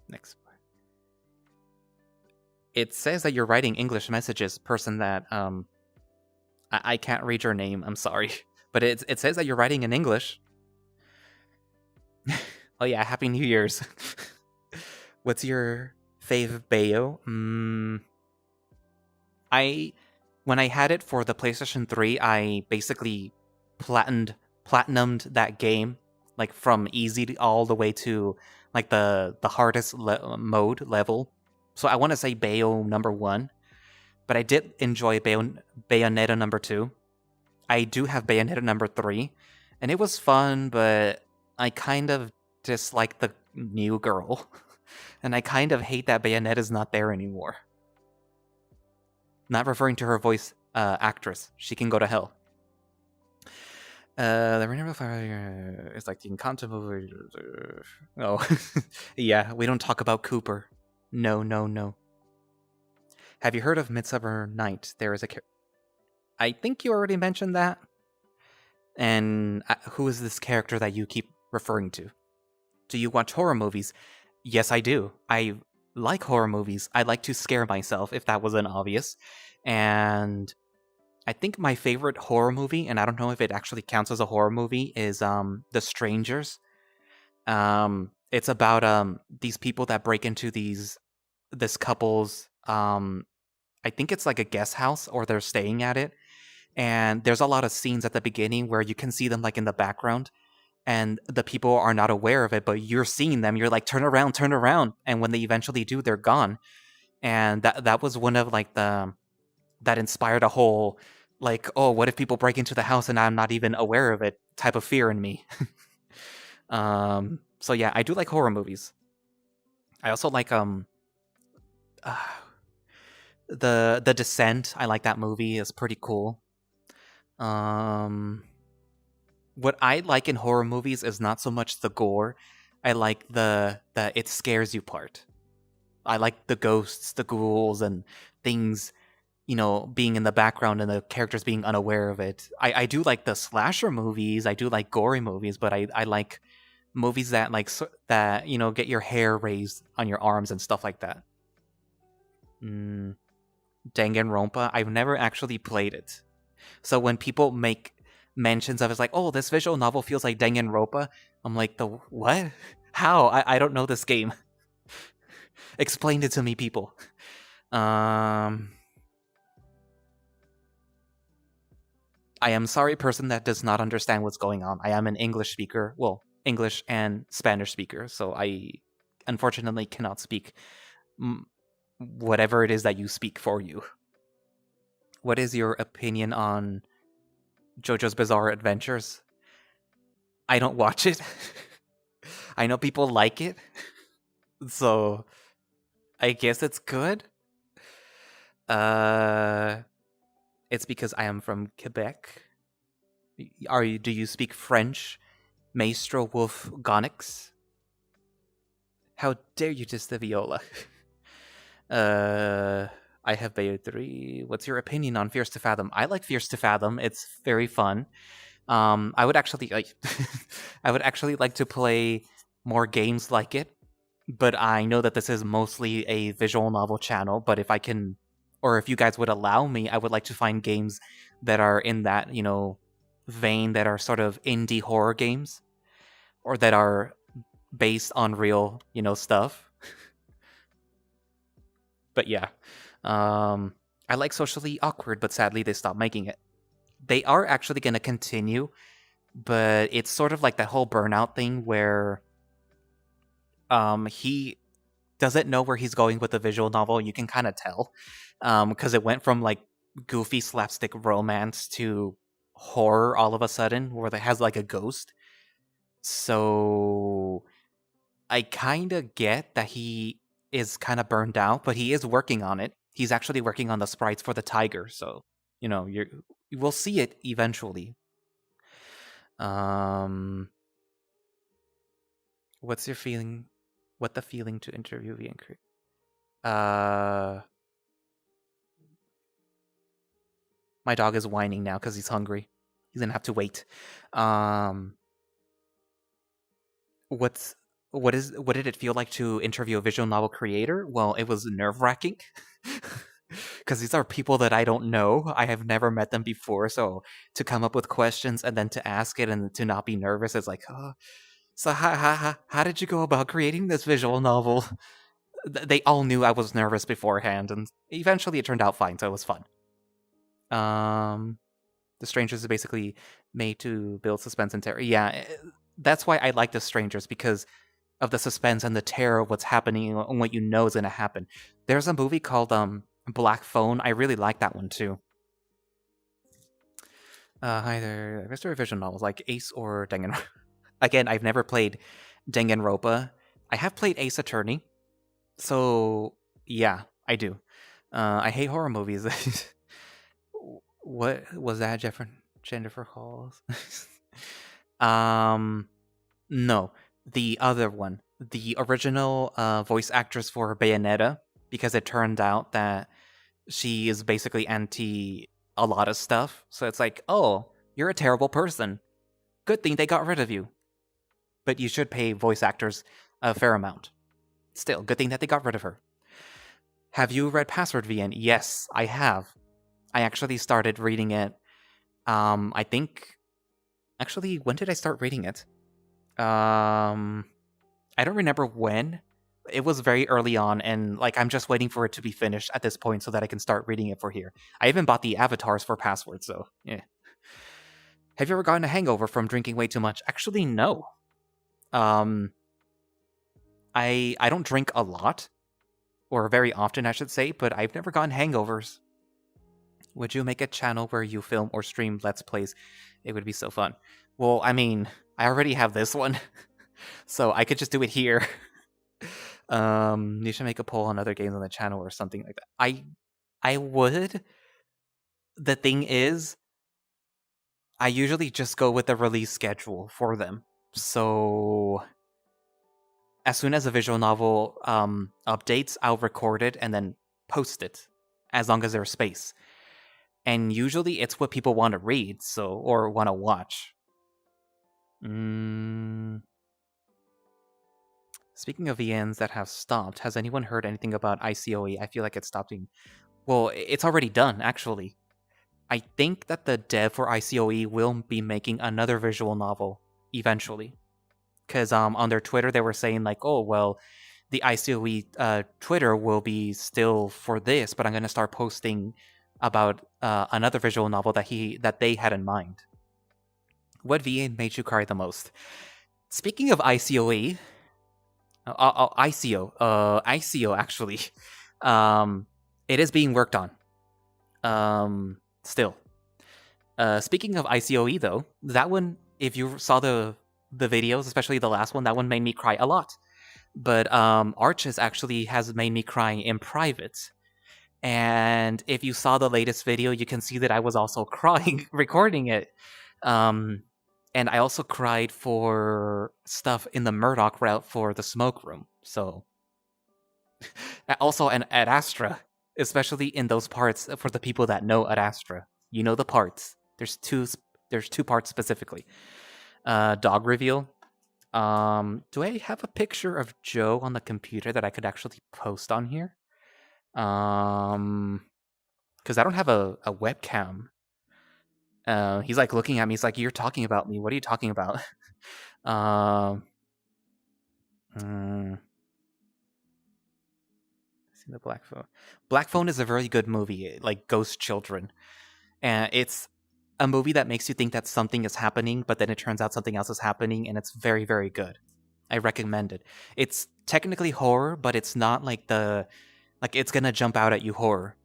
Next. It says that you're writing English messages, person that... I can't read your name, I'm sorry. But it says that you're writing in English. Oh yeah, Happy New Year's. What's your fave Bayo? When I had it for the PlayStation 3, I basically platinumed that game, like from easy to all the way to like the hardest mode level. So I want to say Bayo number 1, but I did enjoy Bayonetta number 2. I do have Bayonetta number 3, and it was fun, but I kind of dislike the new girl. And I kind of hate that Bayonetta's not there anymore. Not referring to her voice actress. She can go to hell. The Renewable Fire is like the incontable... Oh, yeah, we don't talk about Cooper. No. Have you heard of Midsummer Night? There is a... I think you already mentioned that. And who is this character that you keep referring to? Do you watch horror movies? Yes, I do. I like horror movies. I like to scare myself, if that wasn't obvious. And I think my favorite horror movie, and I don't know if it actually counts as a horror movie, is The Strangers. It's about these people that break into this couple's I think it's like a guest house, or they're staying at it. And there's a lot of scenes at the beginning where you can see them like in the background, and the people are not aware of it, but you're seeing them. You're like, turn around. And when they eventually do, they're gone. And that was one of like that inspired a whole like, oh, what if people break into the house and I'm not even aware of it type of fear in me. So yeah, I do like horror movies. I also like the Descent. I like that movie. It's pretty cool. What I like in horror movies is not so much the gore. I like the it scares you part. I like the ghosts, the ghouls, and things, being in the background and the characters being unaware of it. I do like the slasher movies. I do like gory movies, but I like movies that that get your hair raised on your arms and stuff like that. Danganronpa, I've never actually played it. So when people make mentions of it's like, oh, this visual novel feels like Danganronpa, I'm like, the what? How? I don't know this game. Explain it to me, people. I am sorry, person that does not understand what's going on. I am an English speaker. Well, English and Spanish speaker, so I unfortunately cannot speak whatever it is that you speak for you. What is your opinion on JoJo's Bizarre Adventures? I don't watch it. I know people like it, so I guess it's good. It's because I am from Quebec. Do you speak French, Maestro Wolf Gonix? How dare you diss the viola? I have Bayou 3. What's your opinion on Fierce to Fathom? I like Fierce to Fathom. It's very fun. I would actually like I would actually like to play more games like it, but I know that this is mostly a visual novel channel, but if I can, or if you guys would allow me, I would like to find games that are in that, vein, that are sort of indie horror games, or that are based on real, stuff. But yeah, I like Socially Awkward, but sadly they stopped making it. They are actually going to continue, but it's sort of like that whole Burnout thing where he doesn't know where he's going with the visual novel. You can kind of tell, because it went from like goofy slapstick romance to horror all of a sudden, where it has like a ghost. So I kind of get that he is kind of burned out, but he is working on it. He's actually working on the sprites for the tiger, so we'll see it eventually. What's your feeling? What the feeling to interview the anchor? My dog is whining now because he's hungry. He's gonna have to wait. What did it feel like to interview a visual novel creator? Well, it was nerve-wracking. Because these are people that I don't know. I have never met them before, so to come up with questions and then to ask it and to not be nervous is like, oh. So how did you go about creating this visual novel? They all knew I was nervous beforehand, and eventually it turned out fine, so it was fun. The Strangers is basically made to build suspense and terror. Yeah, that's why I like The Strangers, because of the suspense and the terror of what's happening and what you know is going to happen. There's a movie called Black Phone. I really like that one too. Hi there. Mystery visual novels like Ace or Danganronpa. Again, I've never played Danganronpa. I have played Ace Attorney. So, yeah, I do. I hate horror movies. What was that, Jennifer Halls? No, the other one. The original voice actress for Bayonetta, because it turned out that she is basically anti a lot of stuff. So it's like, oh, you're a terrible person. Good thing they got rid of you. But you should pay voice actors a fair amount. Still, good thing that they got rid of her. Have you read Password VN? Yes, I have. I actually started reading it. I think... Actually, when did I start reading it? I don't remember when. It was very early on, and I'm just waiting for it to be finished at this point so that I can start reading it for here. I even bought the avatars for Password, so yeah. Have you ever gotten a hangover from drinking way too much? Actually, no. I don't drink a lot, or very often, I should say, but I've never gotten hangovers. Would you make a channel where you film or stream Let's Plays? It would be so fun. Well, I mean, I already have this one, so I could just do it here. You should make a poll on other games on the channel or something like that. I would. The thing is, I usually just go with the release schedule for them. So as soon as a visual novel updates, I'll record it and then post it. as long as there's space. And usually it's what people want to read, or want to watch. Speaking of VNs that have stopped, has anyone heard anything about ICOE? I feel like it's stopping. Well, it's already done, actually. I think that the dev for ICOE will be making another visual novel eventually. Because on their Twitter, they were saying, like, oh, well, the ICOE Twitter will be still for this, but I'm going to start posting about another visual novel that they had in mind. What VN made you cry the most? Speaking of ICOE, ICO actually, it is being worked on. Still. Speaking of ICOE though, that one, if you saw the videos, especially the last one, that one made me cry a lot. But Arches actually has made me cry in private. And if you saw the latest video, you can see that I was also crying recording it. And I also cried for stuff in the Murdoch route for the smoke room. So also at Astra, especially in those parts for the people that know Ad Astra. You know the parts. There's two parts specifically. Dog reveal. Do I have a picture of Joe on the computer that I could actually post on here? Because I don't have a webcam. He's like looking at me. He's like, "You're talking about me. What are you talking about?" See the Black Phone. Black Phone is a very good movie, like Ghost Children, and it's a movie that makes you think that something is happening, but then it turns out something else is happening, and it's very, very good. I recommend it. It's technically horror, but it's not like it's gonna jump out at you horror.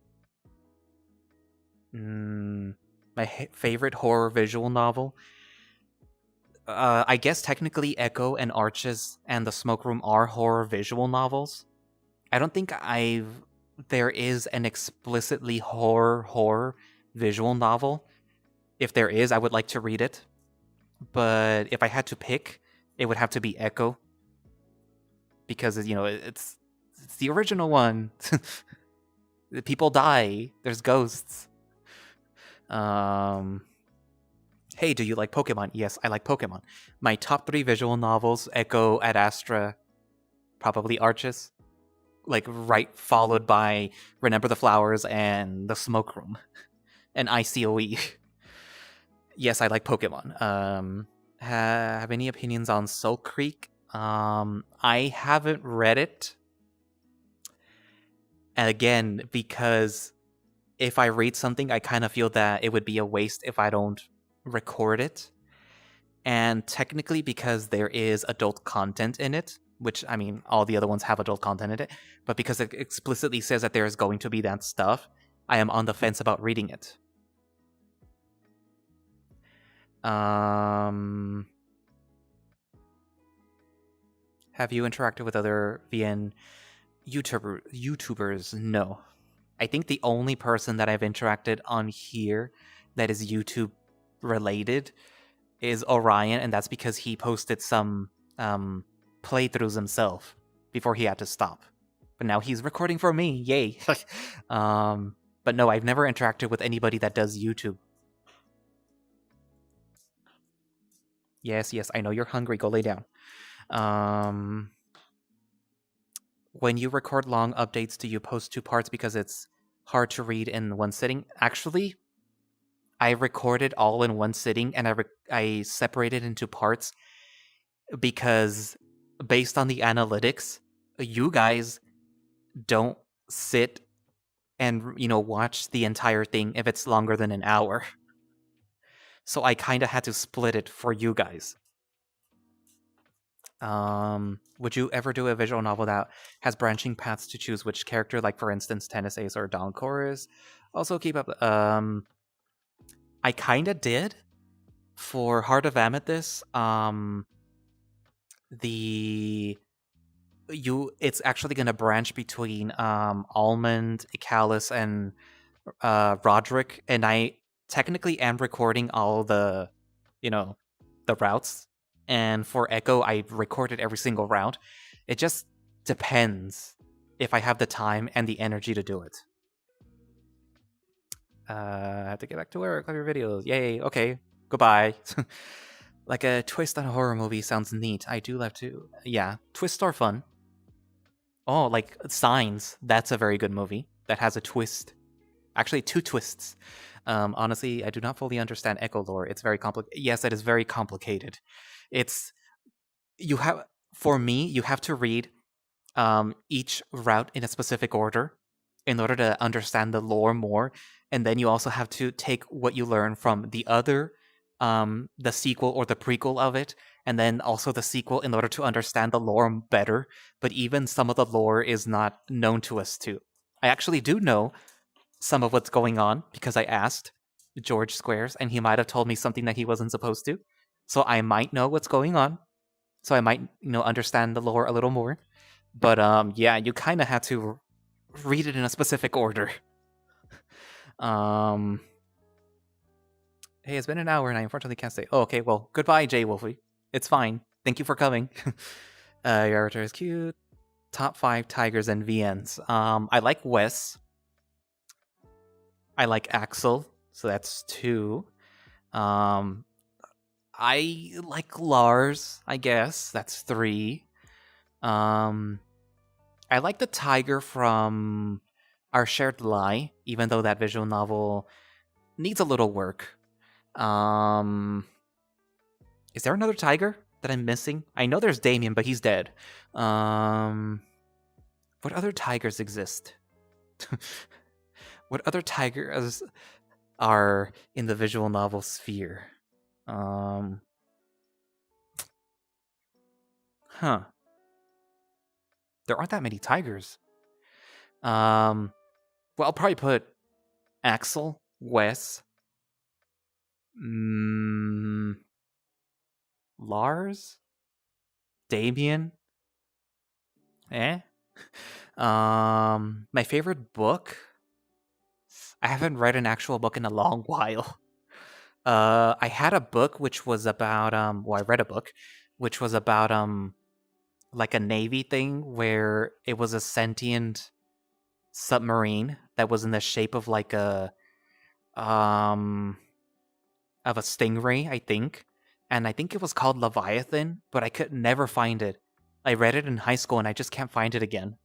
My favorite horror visual novel. I guess technically Echo and Arches and The Smoke Room are horror visual novels. I don't think there is an explicitly horror visual novel. If there is, I would like to read it. But if I had to pick, it would have to be Echo. Because, it's the original one. People die. There's ghosts. Hey, do you like Pokemon? Yes, I like Pokemon. My top 3 visual novels, Echo, Ad Astra, probably Arches. Right followed by Remember the Flowers and The Smoke Room. And ICOE. Yes, I like Pokemon. Have any opinions on Soul Creek? I haven't read it. And again, because if I read something, I kind of feel that it would be a waste if I don't record it. And technically, because there is adult content in it, which, I mean, all the other ones have adult content in it, but because it explicitly says that there is going to be that stuff, I am on the fence about reading it. Have you interacted with other VN YouTubers? No. I think the only person that I've interacted on here that is YouTube related is Orion, and that's because he posted some playthroughs himself before he had to stop. But now he's recording for me. Yay. But no, I've never interacted with anybody that does YouTube. Yes, I know you're hungry. Go lay down. When you record long updates, do you post 2 parts because it's hard to read in one sitting? Actually, I recorded all in one sitting, and I separated into parts because based on the analytics, you guys don't sit and, watch the entire thing if it's longer than an hour. So I kind of had to split it for you guys. Would you ever do a visual novel that has branching paths to choose which character, like for instance Tennis Ace or Dawn Chorus? Also keep up. I kind of did for Heart of Amethyst. It's actually going to branch between Almond, Icalis, and Roderick, and I technically am recording all the routes. And for Echo, I recorded every single route. It just depends if I have the time and the energy to do it. I have to get back to work. Love your videos. Yay. Okay. Goodbye. Like a twist on a horror movie sounds neat. I do love to. Yeah, twists are fun. Oh, like Signs. That's a very good movie that has a twist. Actually, two twists. Honestly, I do not fully understand Echo lore. It's very complicated. Yes, it is very complicated. It's you have for me. You have to read each route in a specific order in order to understand the lore more, and then you also have to take what you learn from the sequel or the prequel of it, and then also the sequel in order to understand the lore better. But even some of the lore is not known to us too. I actually do know some of what's going on because I asked George Squares, and he might have told me something that he wasn't supposed to. So I might know what's going on. So I might, understand the lore a little more. But yeah, you kind of have to read it in a specific order. Hey, it's been an hour and I unfortunately can't stay. Oh, okay, well, goodbye, Jay Wolfie. It's fine. Thank you for coming. Your avatar is cute. Top 5 tigers and VNs. I like Wes. I like Axel, so that's 2. I like Lars, I guess. That's 3. I like the tiger from Our Shared Lie, even though that visual novel needs a little work. Is there another tiger that I'm missing? I know there's Damien, but he's dead. What other tigers exist? What other tigers are in the visual novel sphere? Huh. There aren't that many tigers. Well, I'll probably put Axel, Wes, Lars, Damien. My favorite book. I haven't read an actual book in a long while. I had a book which was about I read a book which was about like a navy thing where it was a sentient submarine that was in the shape of like a stingray, I think. And I think it was called Leviathan, but I could never find it. I read it in high school and I just can't find it again.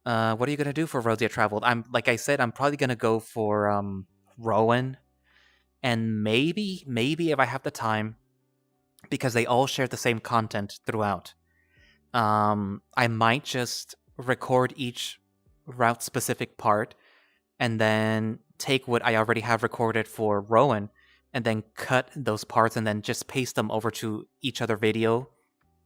What are you gonna do for Rosia Traveled? Like I said, I'm probably gonna go for Rowan, and maybe if I have the time, because they all share the same content throughout. I might just record each route specific part, and then take what I already have recorded for Rowan, and then cut those parts, and then just paste them over to each other video,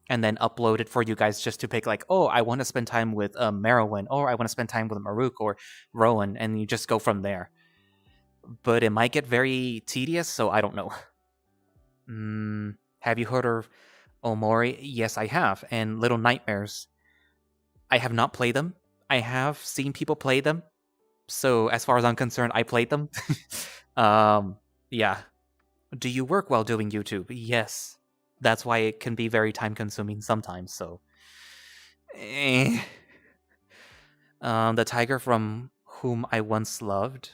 and then upload it for you guys just to pick like, oh, I want to spend time with Merowyn, or I want to spend time with Maruk or Rowan, and you just go from there. But it might get very tedious, so I don't know. Have you heard of Omori? Yes, I have. And Little Nightmares. I have not played them. I have seen people play them. So as far as I'm concerned, I played them. Yeah. Do you work while doing YouTube? Yes. That's why it can be very time consuming sometimes, so. The tiger from Whom I Once Loved.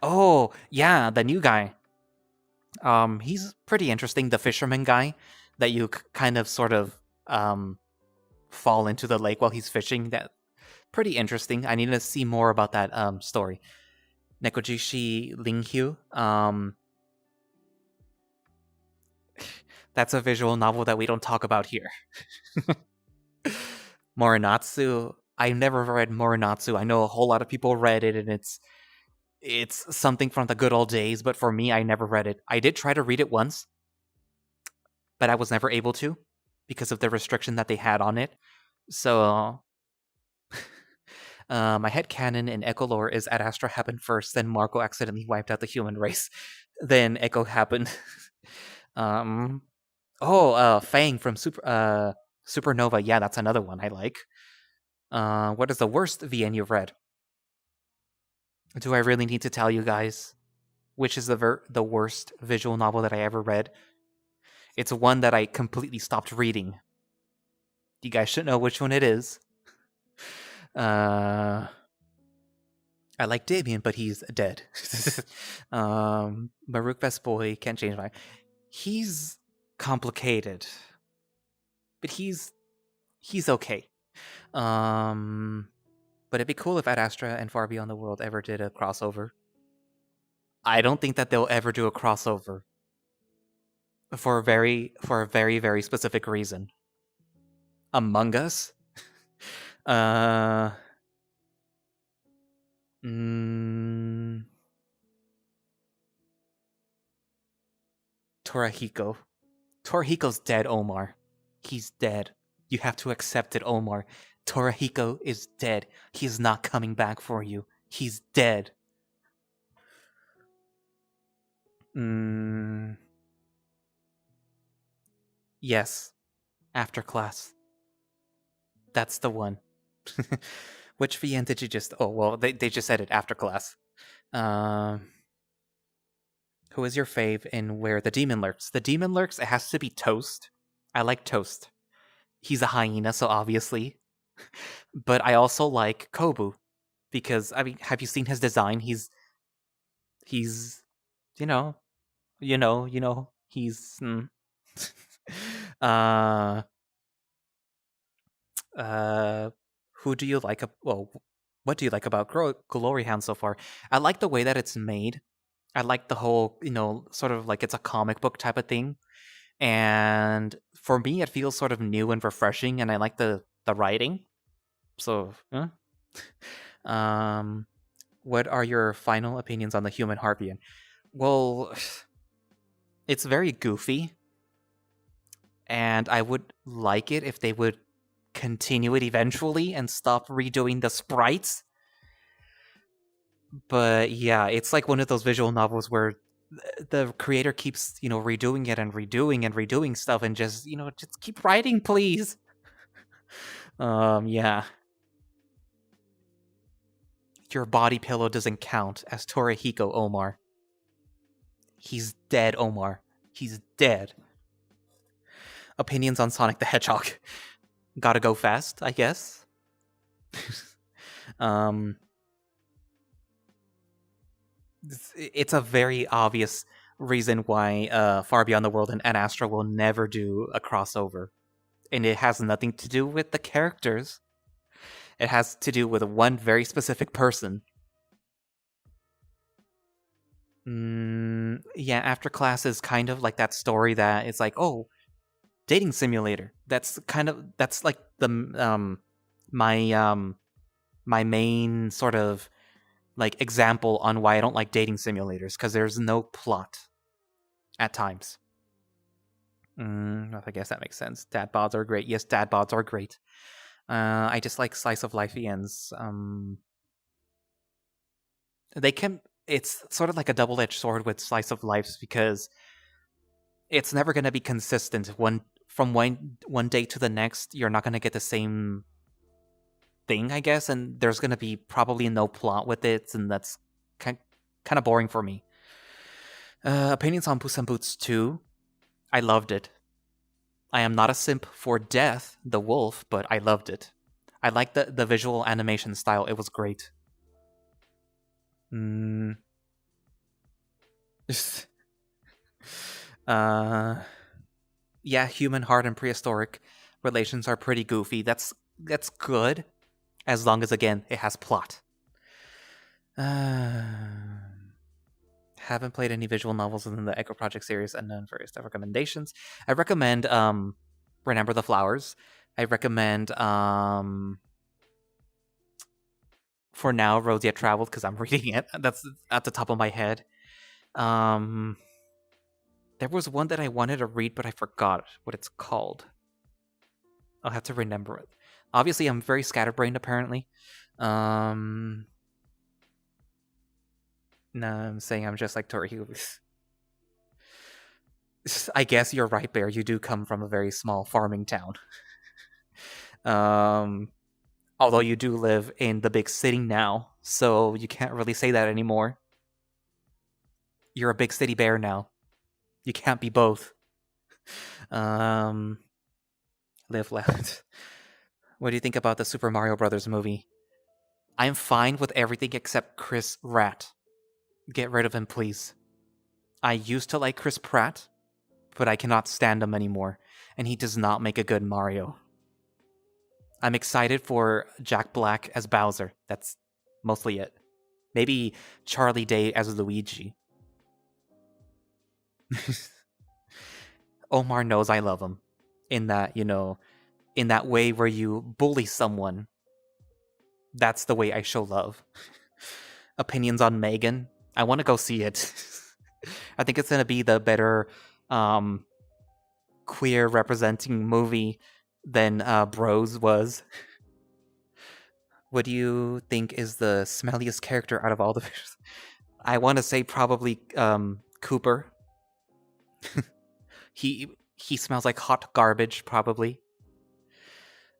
Oh, yeah, the new guy. He's pretty interesting. The fisherman guy that you kind of sort of fall into the lake while he's fishing. That pretty interesting. I need to see more about that story. Nekojishi Linghyu. That's a visual novel that we don't talk about here. Morinatsu. I've never read Morinatsu. I know a whole lot of people read it, and it's something from the good old days, but for me, I never read it. I did try to read it once, but I was never able to because of the restriction that they had on it. So, my headcanon in Echo lore is Ad Astra happened first, then Marco accidentally wiped out the human race. Then Echo happened. Fang from Supernova. Yeah, that's another one I like. What is the worst VN you've read? Do I really need to tell you guys which is the worst visual novel that I ever read? It's one that I completely stopped reading. You guys should know which one it is. I like Damien, but he's dead. Maruk Best Boy can't change my. He's complicated, but he's okay. But it'd be cool if Ad Astra and Far Beyond the World ever did a crossover. I don't think that they'll ever do a crossover for a very very specific reason. Among Us. Torahiko. Torahiko's dead, Omar. He's dead. You have to accept it, Omar. Torahiko is dead. He is not coming back for you. He's dead. Yes. After class. That's the one. Which VN did you just... Oh, well, they just said it after class. Who is your fave in Where the Demon Lurks? The Demon Lurks, it has to be Toast. I like Toast. He's a hyena, so obviously. But I also like Kobu. Because, I mean, have you seen his design? He's he's he's who do you like? Well, what do you like about Glory Hound so far? I like the way that it's made. I like the whole, sort of like it's a comic book type of thing. And for me, it feels sort of new and refreshing, and I like the writing. So, what are your final opinions on the Human Harpian? Well, it's very goofy, and I would like it if they would continue it eventually and stop redoing the sprites. But yeah, it's like one of those visual novels where the creator keeps, redoing it and redoing stuff, and just keep writing, please. Yeah. Your body pillow doesn't count as Torihiko, Omar. He's dead, Omar. He's dead. Opinions on Sonic the Hedgehog. Gotta go fast, I guess. It's a very obvious reason why Far Beyond the World and Ad Astra will never do a crossover. And it has nothing to do with the characters. It has to do with one very specific person. Yeah, After Class is kind of like that story that it's like, oh, dating simulator. That's like the my main sort of like example on why I don't like dating simulators, because there's no plot at times. I guess that makes sense. Dad bods are great. Yes, dad bods are great. I just like slice of life ends. It's sort of like a double-edged sword with slice of lives, because it's never going to be consistent. From one day to the next, you're not going to get the same thing, I guess, and there's going to be probably no plot with it, and that's kind of boring for me. Opinions on Puss in Boots 2. I loved it. I am not a simp for Death, the wolf, but I loved it. I liked the visual animation style. It was great. Yeah, human heart and prehistoric relations are pretty goofy. That's good, as long as, again, it has plot. Haven't played any visual novels within the Echo Project series, and none for stuff recommendations. I recommend Remember the Flowers. I recommend for now Roads Yet Traveled, because I'm reading it. That's at the top of my head. There was one that I wanted to read, but I forgot what it's called. I'll have to remember it. Obviously, I'm very scatterbrained, apparently. No, I'm saying I'm just like Torihiko. I guess you're right, Bear. You do come from a very small farming town. Although you do live in the big city now, so you can't really say that anymore. You're a big city bear now. You can't be both. Live left. What do you think about the Super Mario Brothers movie? I'm fine with everything except Chris Pratt. Get rid of him, please. I used to like Chris Pratt, but I cannot stand him anymore, and he does not make a good Mario. I'm excited for Jack Black as Bowser. That's mostly it. Maybe Charlie Day as Luigi. Omar knows I love him. In that, in that way where you bully someone. That's the way I show love. Opinions on Megan. I want to go see it. I think it's going to be the better queer representing movie than Bros was. What do you think is the smelliest character out of all the fish? I want to say probably Cooper. He smells like hot garbage, probably.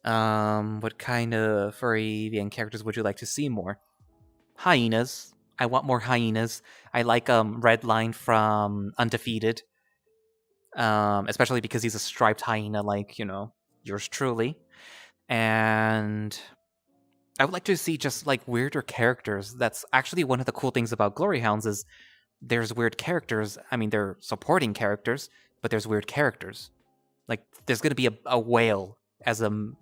What kind of furry characters would you like to see more? Hyenas. I want more hyenas. I like Redline from Undefeated. Especially because he's a striped hyena, like, yours truly. And I would like to see just like weirder characters. That's actually one of the cool things about Glory Hounds is there's weird characters. I mean, they're supporting characters, but there's weird characters. Like, there's going to be a whale as a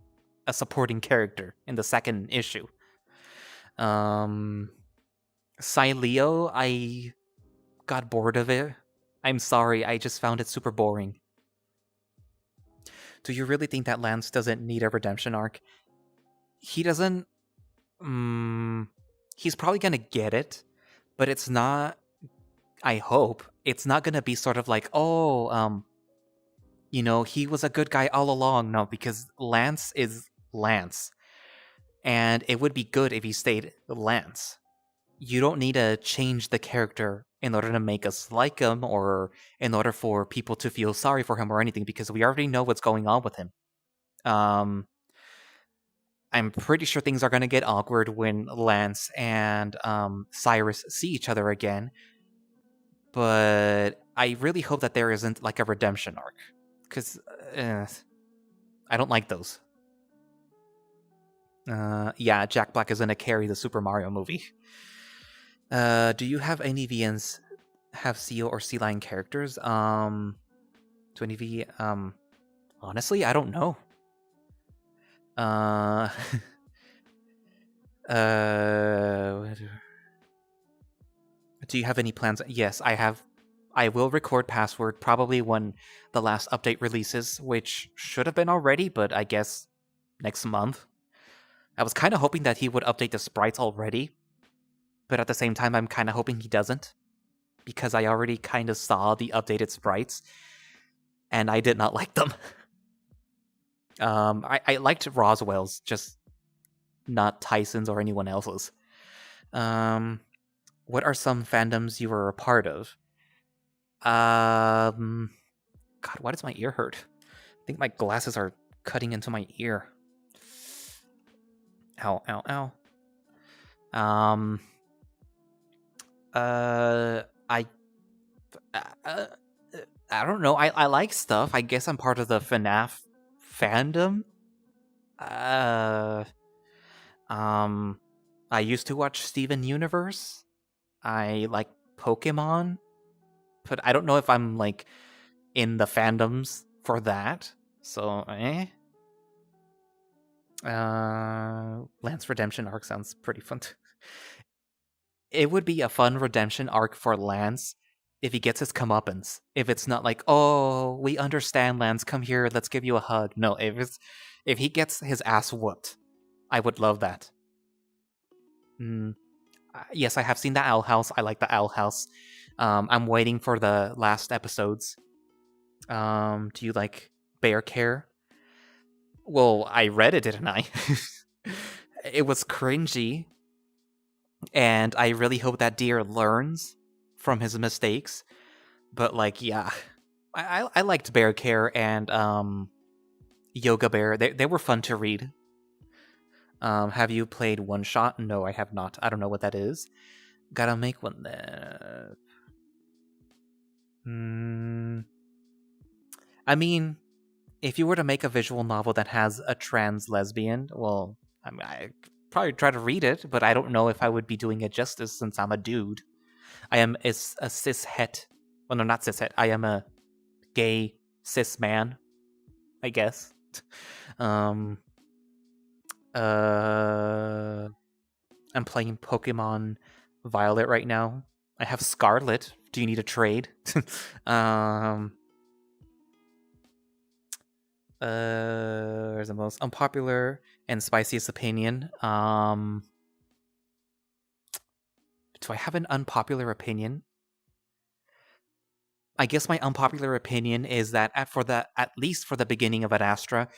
supporting character in the second issue. Leo, I got bored of it. I'm sorry, I just found it super boring. Do you really think that Lance doesn't need a redemption arc? He doesn't. He's probably gonna get it, but it's not. I hope it's not gonna be sort of like, he was a good guy all along. No, because Lance is Lance, and it would be good if he stayed Lance. You don't need to change the character in order to make us like him or in order for people to feel sorry for him or anything, because we already know what's going on with him. I'm pretty sure things are going to get awkward when Lance and Cyrus see each other again. But I really hope that there isn't like a redemption arc, because I don't like those. Yeah, Jack Black is going to carry the Super Mario movie. Do you have any VNs have seal or sea lion characters? To any V, honestly, I don't know. Do you have any plans? Yes, I have. I will record Password probably when the last update releases, which should have been already, but I guess next month. I was kind of hoping that he would update the sprites already, but at the same time, I'm kind of hoping he doesn't, because I already kind of saw the updated sprites, and I did not like them. I liked Roswell's, just not Tyson's or anyone else's. What are some fandoms you were a part of? God, why does my ear hurt? I think my glasses are cutting into my ear. Ow, ow, ow. I don't know. I like stuff. I guess I'm part of the FNAF fandom. I used to watch Steven Universe. I like Pokemon, but I don't know if I'm like in the fandoms for that. So, Lance redemption arc sounds pretty fun. It would be a fun redemption arc for Lance if he gets his comeuppance. If it's not like, oh, we understand, Lance, come here, let's give you a hug. No, if he gets his ass whooped, I would love that. Yes, I have seen the Owl House. I like the Owl House. I'm waiting for the last episodes. Do you like Bear Care? Well, I read it, didn't I? It was cringy. And I really hope that Deer learns from his mistakes. But, like, yeah. I liked Bear Care and Yoga Bear. They were fun to read. Have you played One Shot? No, I have not. I don't know what that is. Gotta make one then. I mean, if you were to make a visual novel that has a trans lesbian, well, probably try to read it, but I don't know if I would be doing it justice since I'm a dude. I am a cis het. Well, no, not cis het. I am a gay cis man, I guess. um, I'm playing Pokemon Violet right now. I have Scarlet. Do you need a trade? Where's the most unpopular and spiciest opinion? Do I have an unpopular opinion? I guess my unpopular opinion is that at least for the beginning of Ad Astra,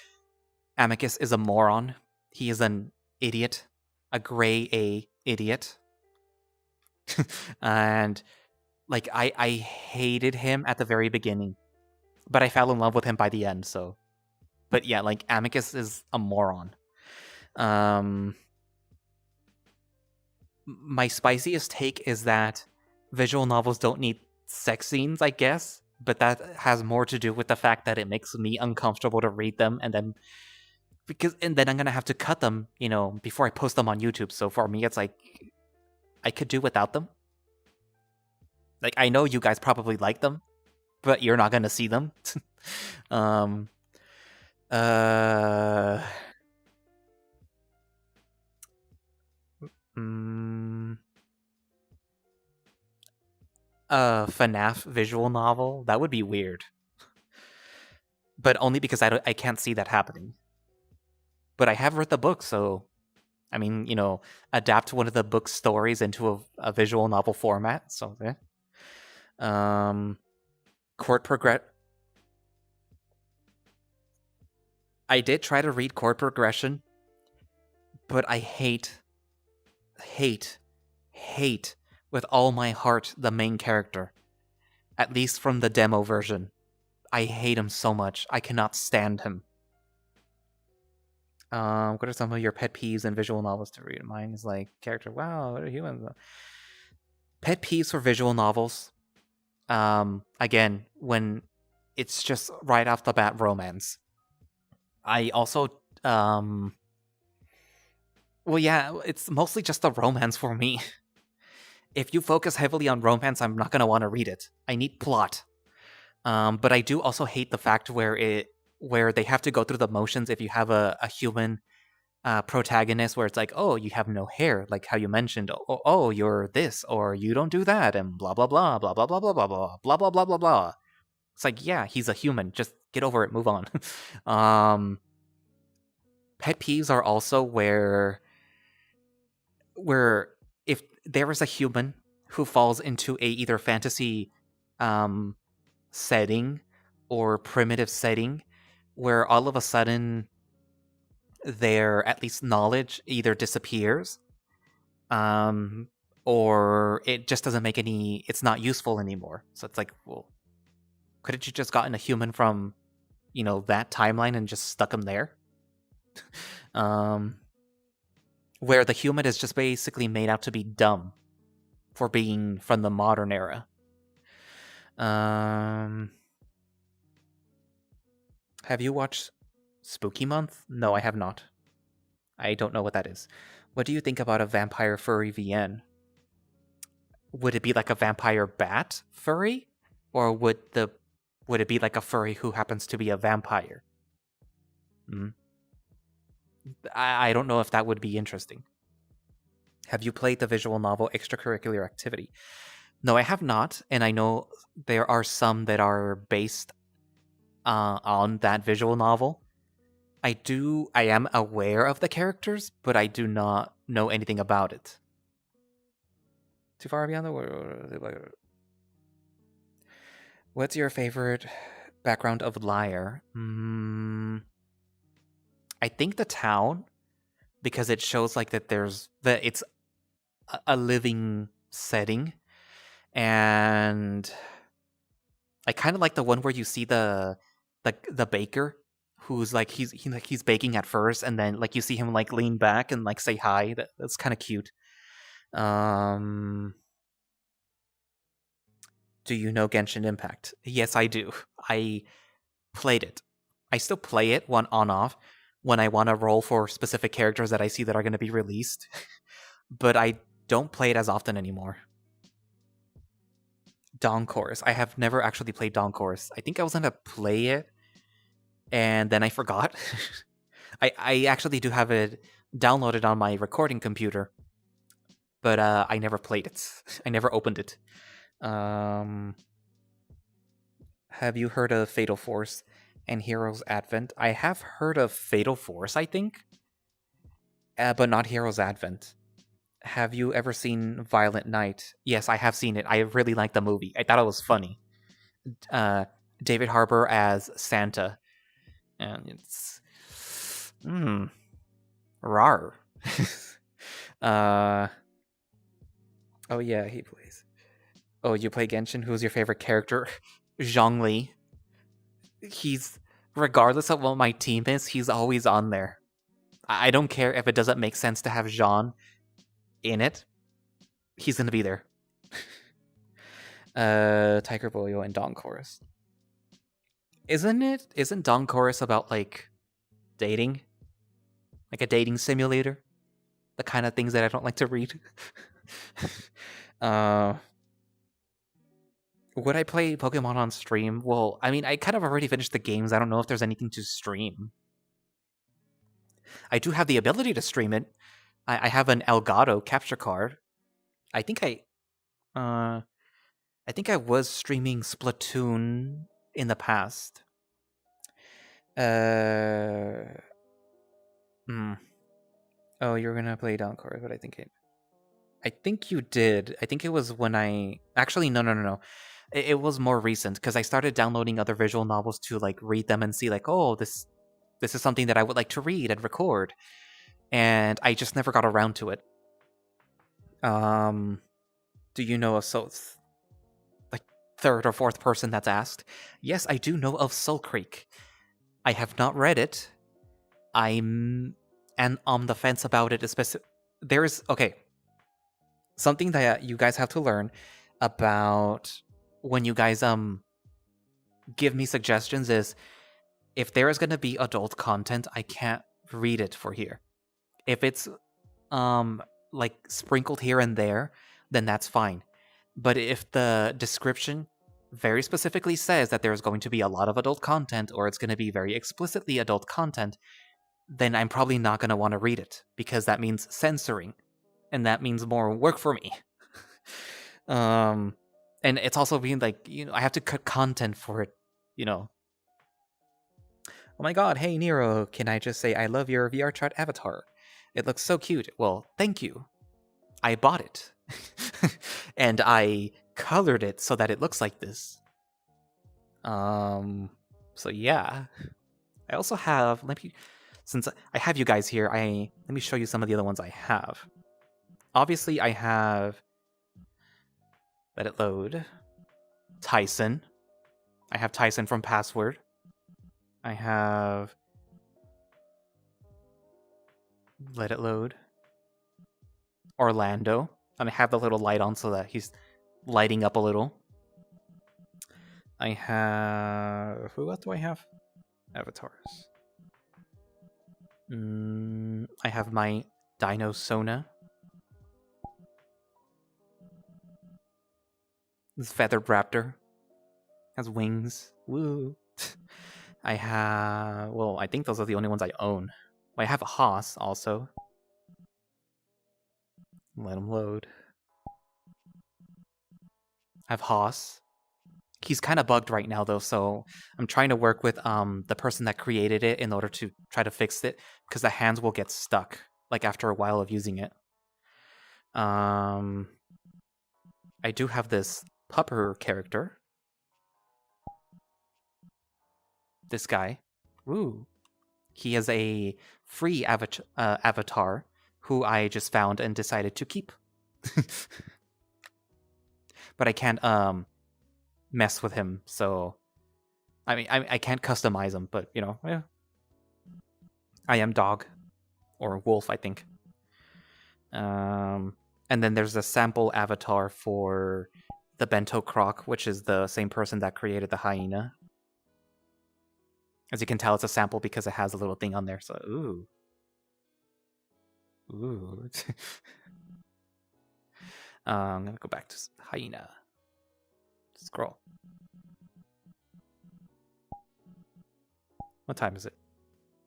Amicus is a moron. He is an idiot, a gray A idiot. And like I hated him at the very beginning, but I fell in love with him by the end. So, but yeah, like Amicus is a moron. My spiciest take is that visual novels don't need sex scenes, I guess, but that has more to do with the fact that it makes me uncomfortable to read them, and then I'm gonna have to cut them, before I post them on YouTube. So for me, it's like I could do without them. Like, I know you guys probably like them, but you're not gonna see them. FNAF visual novel, that would be weird. But only because I can't see that happening. But I have read the book, so I mean, adapt one of the book stories into a visual novel format. So yeah. Court progress. I did try to read Court Progression, but I hate with all my heart the main character. At least from the demo version. I hate him so much. I cannot stand him. What are some of your pet peeves in visual novels to read? Mine is like character. Wow, what are humans? Pet peeves for visual novels. Again, when it's just right off the bat romance. I also, well, yeah, it's mostly just the romance for me. If you focus heavily on romance, I'm not gonna want to read it. I need plot. But I do also hate the fact where they have to go through the motions if you have a human protagonist where it's like, oh, you have no hair, like how you mentioned, oh, you're this, or you don't do that, and blah blah blah blah blah blah blah blah blah blah blah blah blah blah. It's like, yeah, he's a human. Just get over it, move on. Pet peeves are also where if there is a human who falls into a either fantasy setting or primitive setting where all of a sudden their at least knowledge either disappears or it just doesn't make it's not useful anymore. So it's like, well, couldn't you just gotten a human from that timeline and just stuck him there? Where the human is just basically made out to be dumb for being from the modern era. Have you watched Spooky Month? No, I have not. I don't know what that is. What do you think about a vampire furry VN? Would it be like a vampire bat furry? Or would it be like a furry who happens to be a vampire? I don't know if that would be interesting. Have you played the visual novel Extracurricular Activity? No, I have not, and I know there are some that are based on that visual novel. I am aware of the characters, but I do not know anything about it. Too far beyond the... What's your favorite background of Liar? I think the town, because it shows like that it's a living setting, and I kind of like the one where you see the baker who's like he's baking at first, and then like you see him like lean back and like say hi. That's kind of cute. Do you know Genshin Impact? Yes, I do. I played it. I still play it on off. when I want to roll for specific characters that I see that are going to be released. But I don't play it as often anymore. Dawn Chorus. I have never actually played Dawn Chorus. I think I was going to play it, and then I forgot. I actually do have it downloaded on my recording computer, but I never played it. I never opened it. Have you heard of Fatal Force and Heroes Advent? I have heard of Fatal Force, I think, but not Heroes Advent. Have you ever seen Violent Night? Yes, I have seen it. I really liked the movie. I thought it was funny. David Harbour as Santa. And it's... rar. Oh yeah, he plays. Oh, you play Genshin? Who's your favorite character? Zhongli. He's... Regardless of what my team is, he's always on there. I don't care if it doesn't make sense to have Jean in it. He's gonna be there. Tiger Boyo and Dawn Chorus. Isn't Dawn Chorus about, like, dating? Like a dating simulator? The kind of things that I don't like to read. Would I play Pokemon on stream? Well, I mean, I kind of already finished the games. I don't know if there's anything to stream. I do have the ability to stream it. I have an Elgato capture card. I think I was streaming Splatoon in the past. Oh, you're gonna play Dawn Chorus, but I think you did. I think it was when I... Actually, no. It was more recent, because I started downloading other visual novels to, like, read them and see, like, oh, this is something that I would like to read and record. And I just never got around to it. Do you know of like, third or fourth person that's asked? Yes, I do know of Soul Creek. I have not read it. I'm on the fence about it, especially... There's... Okay. Something that you guys have to learn about when you guys give me suggestions is, if there is going to be adult content, I can't read it for here. If it's like sprinkled here and there, then that's fine. But if the description very specifically says that there's going to be a lot of adult content, or it's going to be very explicitly adult content, then I'm probably not going to want to read it, because that means censoring, and that means more work for me. And it's also being like, I have to cut content for it, Oh my god, hey Nero, can I just say I love your VRchat avatar? It looks so cute. Well, thank you. I bought it. And I colored it so that it looks like this. So yeah. I also have... Since I have you guys here, let me show you some of the other ones I have. Obviously, I have... Let it load. Tyson. I have Tyson from Password. I have... Let it load. Orlando. And I have the little light on so that he's lighting up a little. I have... Who else do I have? Avatars. I have my Dino Sona. This feathered raptor. Has wings. Woo. I have... Well, I think those are the only ones I own. I have a Haas also. Let him load. I have Haas. He's kind of bugged right now, though, so I'm trying to work with the person that created it in order to try to fix it, because the hands will get stuck, like, after a while of using it. I do have this Pupper character. This guy. Woo. He is a free avatar who I just found and decided to keep. But I can't mess with him, so... I mean, I can't customize him, but, yeah. I am dog. Or wolf, I think. And then there's a sample avatar for the Bento Croc, which is the same person that created the hyena. As you can tell, it's a sample because it has a little thing on there. So, ooh. Ooh. I'm going to go back to hyena. Scroll. What time is it?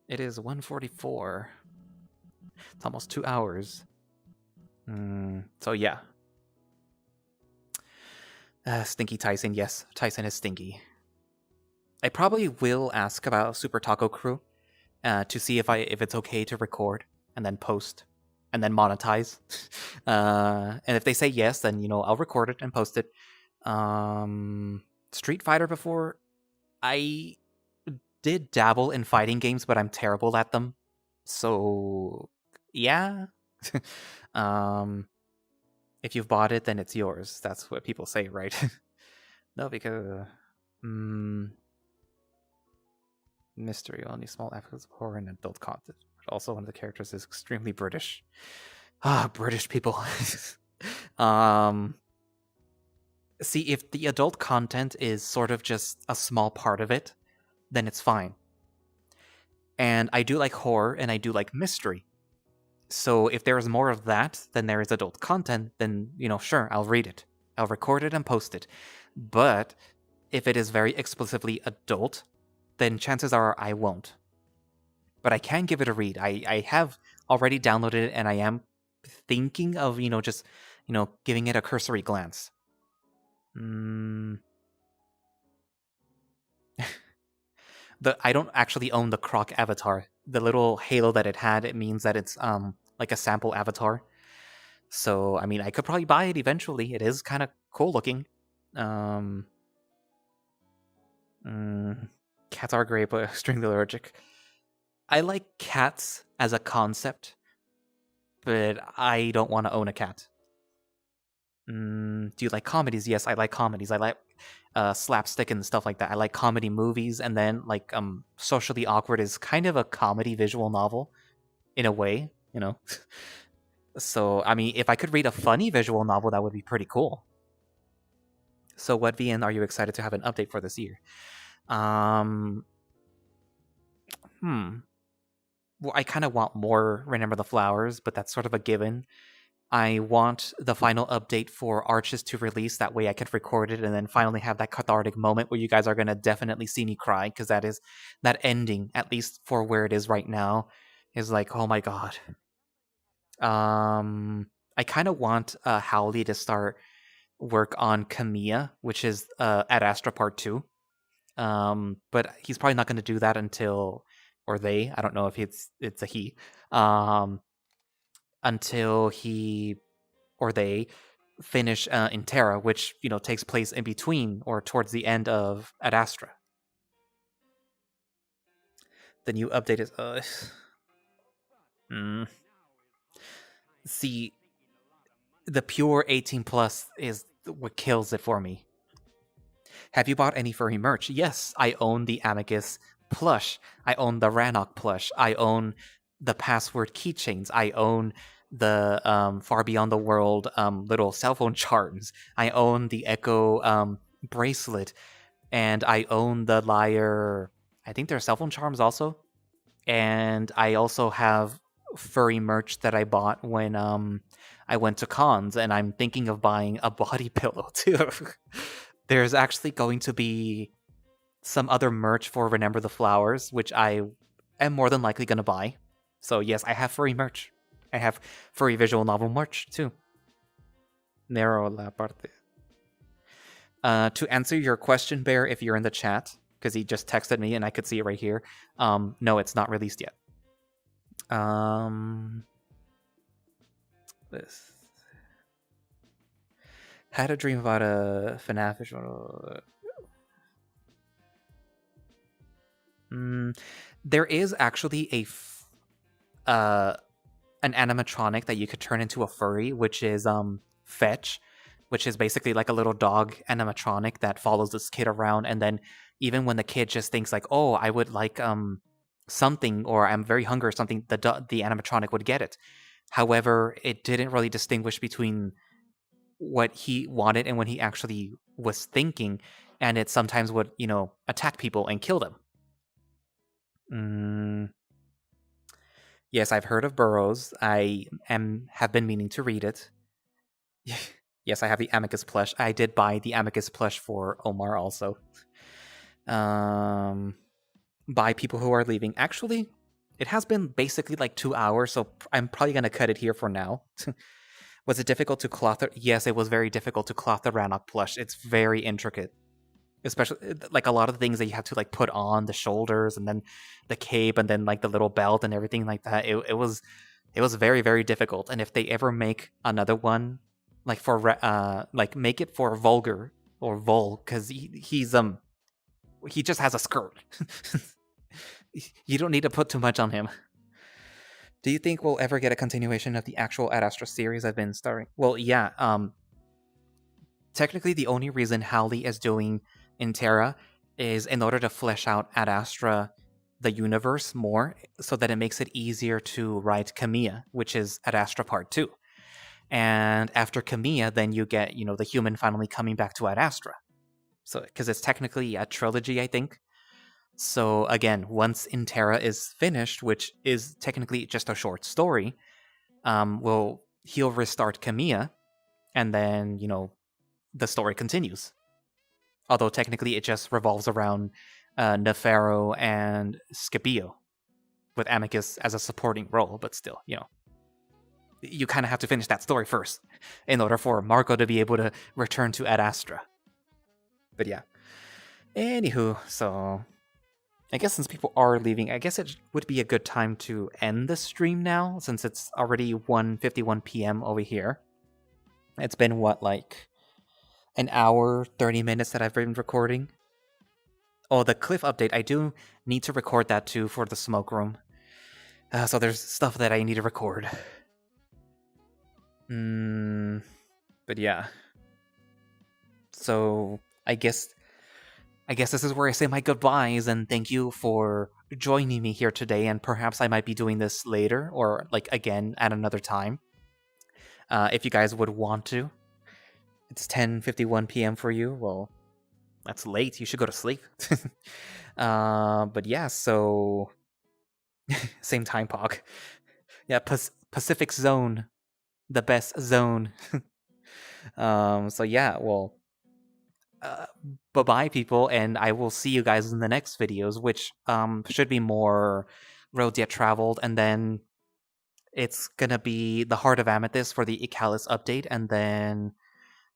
It is 1:44. It's almost 2 hours. So yeah. Stinky Tyson. Yes, Tyson is stinky. I probably will ask about Super Taco Crew to see if it's okay to record and then post and then monetize. And if they say yes, then I'll record it and post it. Street Fighter before, I did dabble in fighting games, but I'm terrible at them. So yeah. If you've bought it, then it's yours. That's what people say, right? No, because mystery, only small episodes of horror and adult content. But also one of the characters is extremely British. British people. See, if the adult content is sort of just a small part of it, then it's fine. And I do like horror and I do like mystery. So if there is more of that than there is adult content, then, sure, I'll read it. I'll record it and post it. But if it is very explicitly adult, then chances are I won't. But I can give it a read. I have already downloaded it, and I am thinking of, just, giving it a cursory glance. I don't actually own the Croc avatar. The little halo that it had, it means that it's like a sample avatar. So, I mean, I could probably buy it eventually. It is kind of cool looking. Cats are great, but extremely allergic. I like cats as a concept, but I don't want to own a cat. Do you like comedies? Yes, I like comedies. I like slapstick and stuff like that. I like comedy movies, and then like Socially Awkward is kind of a comedy visual novel in a way, So, I mean, if I could read a funny visual novel, that would be pretty cool. So what VN are you excited to have an update for this year? Well, I kind of want more Remember the Flowers, but that's sort of a given. I want the final update for Arches to release. That way I could record it and then finally have that cathartic moment where you guys are going to definitely see me cry, because that ending, at least for where it is right now, is like, oh my god. I kind of want Howley to start work on Kamiya, which is Ad Astra Part 2. But he's probably not going to do that until, or they, I don't know if it's a he, until he or they finish in Terra, which, takes place in between or towards the end of Ad Astra. The new update is... See, the pure 18 plus is what kills it for me. Have you bought any furry merch? Yes, I own the Amicus plush. I own the Rannoch plush. I own the password keychains. I own the Far Beyond the World little cell phone charms. I own the Echo bracelet. And I own the Liar... I think they're cell phone charms also. And I also have furry merch that I bought when I went to cons, and I'm thinking of buying a body pillow too. There's actually going to be some other merch for Remember the Flowers, which I am more than likely going to buy. So yes, I have furry merch. I have furry visual novel merch too. Narrow la parte. To answer your question, Bear, if you're in the chat, because he just texted me and I could see it right here. No, it's not released yet. This had a dream about a FNAF visual. There is actually an animatronic that you could turn into a furry, which is Fetch, which is basically like a little dog animatronic that follows this kid around, and then even when the kid just thinks like, oh, I would like something, or I'm very hungry or something, the animatronic would get it. However, it didn't really distinguish between what he wanted and what he actually was thinking, and it sometimes would, attack people and kill them. Yes, I've heard of Burrows. Have been meaning to read it. Yes, I have the Amicus plush. I did buy the Amicus plush for Omar also. By people who are leaving. Actually, it has been basically like 2 hours, so I'm probably gonna cut it here for now. Was it difficult to cloth? Yes, it was very difficult to cloth the Rannoch plush. It's very intricate, especially like a lot of the things that you have to like put on the shoulders and then the cape and then like the little belt and everything like that. It was very very difficult. And if they ever make another one, like for like make it for Vulgar or Vol, because he just has a skirt. You don't need to put too much on him. Do you think we'll ever get a continuation of the actual Ad Astra series I've been starring? Well, yeah. Technically, the only reason Howley is doing Intera is in order to flesh out Ad Astra, the universe, more, so that it makes it easier to write Camilla, which is Ad Astra Part 2. And after Camilla, then you get, the human finally coming back to Ad Astra. So, because it's technically a trilogy, I think. So again, once Intera is finished, which is technically just a short story, he'll restart Camilla, and then the story continues. Although technically it just revolves around Nefero and Scipio, with Amicus as a supporting role, but still, you kind of have to finish that story first in order for Marco to be able to return to Ad Astra. But yeah. Anywho, so I guess since people are leaving, I guess it would be a good time to end the stream now, since it's already 1:51 p.m. over here. It's been, like an hour, 30 minutes that I've been recording? Oh, the Cliff update. I do need to record that too for the smoke room. So there's stuff that I need to record. But yeah. So I guess this is where I say my goodbyes, and thank you for joining me here today, and perhaps I might be doing this later, or again at another time. If you guys would want to. It's 10:51 p.m. for you. Well, that's late. You should go to sleep. But yeah, so same time, Pog. Yeah, Pacific Zone, the best zone. So yeah, well, bye-bye, people, and I will see you guys in the next videos, which should be more roads yet traveled, and then it's gonna be the Heart of Amethyst for the Icalis update, and then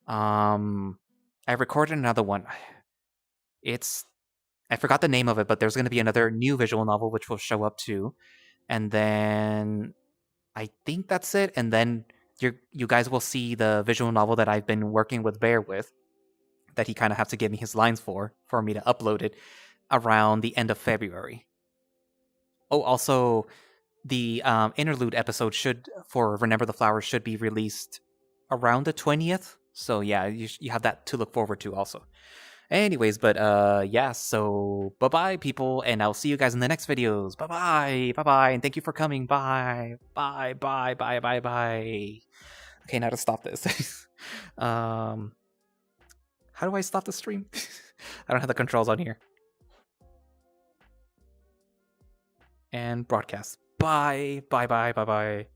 I recorded another one. I forgot the name of it, but there's gonna be another new visual novel which will show up too, and then I think that's it, and then you guys will see the visual novel that I've been working with Bear with, that he kind of has to give me his lines for me to upload it around the end of February. Oh, also, the interlude episode for Remember the Flowers should be released around the 20th. So yeah, you have that to look forward to also. Anyways, but yeah, so bye-bye, people, and I'll see you guys in the next videos. Bye-bye, bye-bye, and thank you for coming. Bye, bye, bye, bye, bye, bye. Okay, now to stop this. How do I stop the stream? I don't have the controls on here. And broadcast. Bye, bye, bye, bye, bye.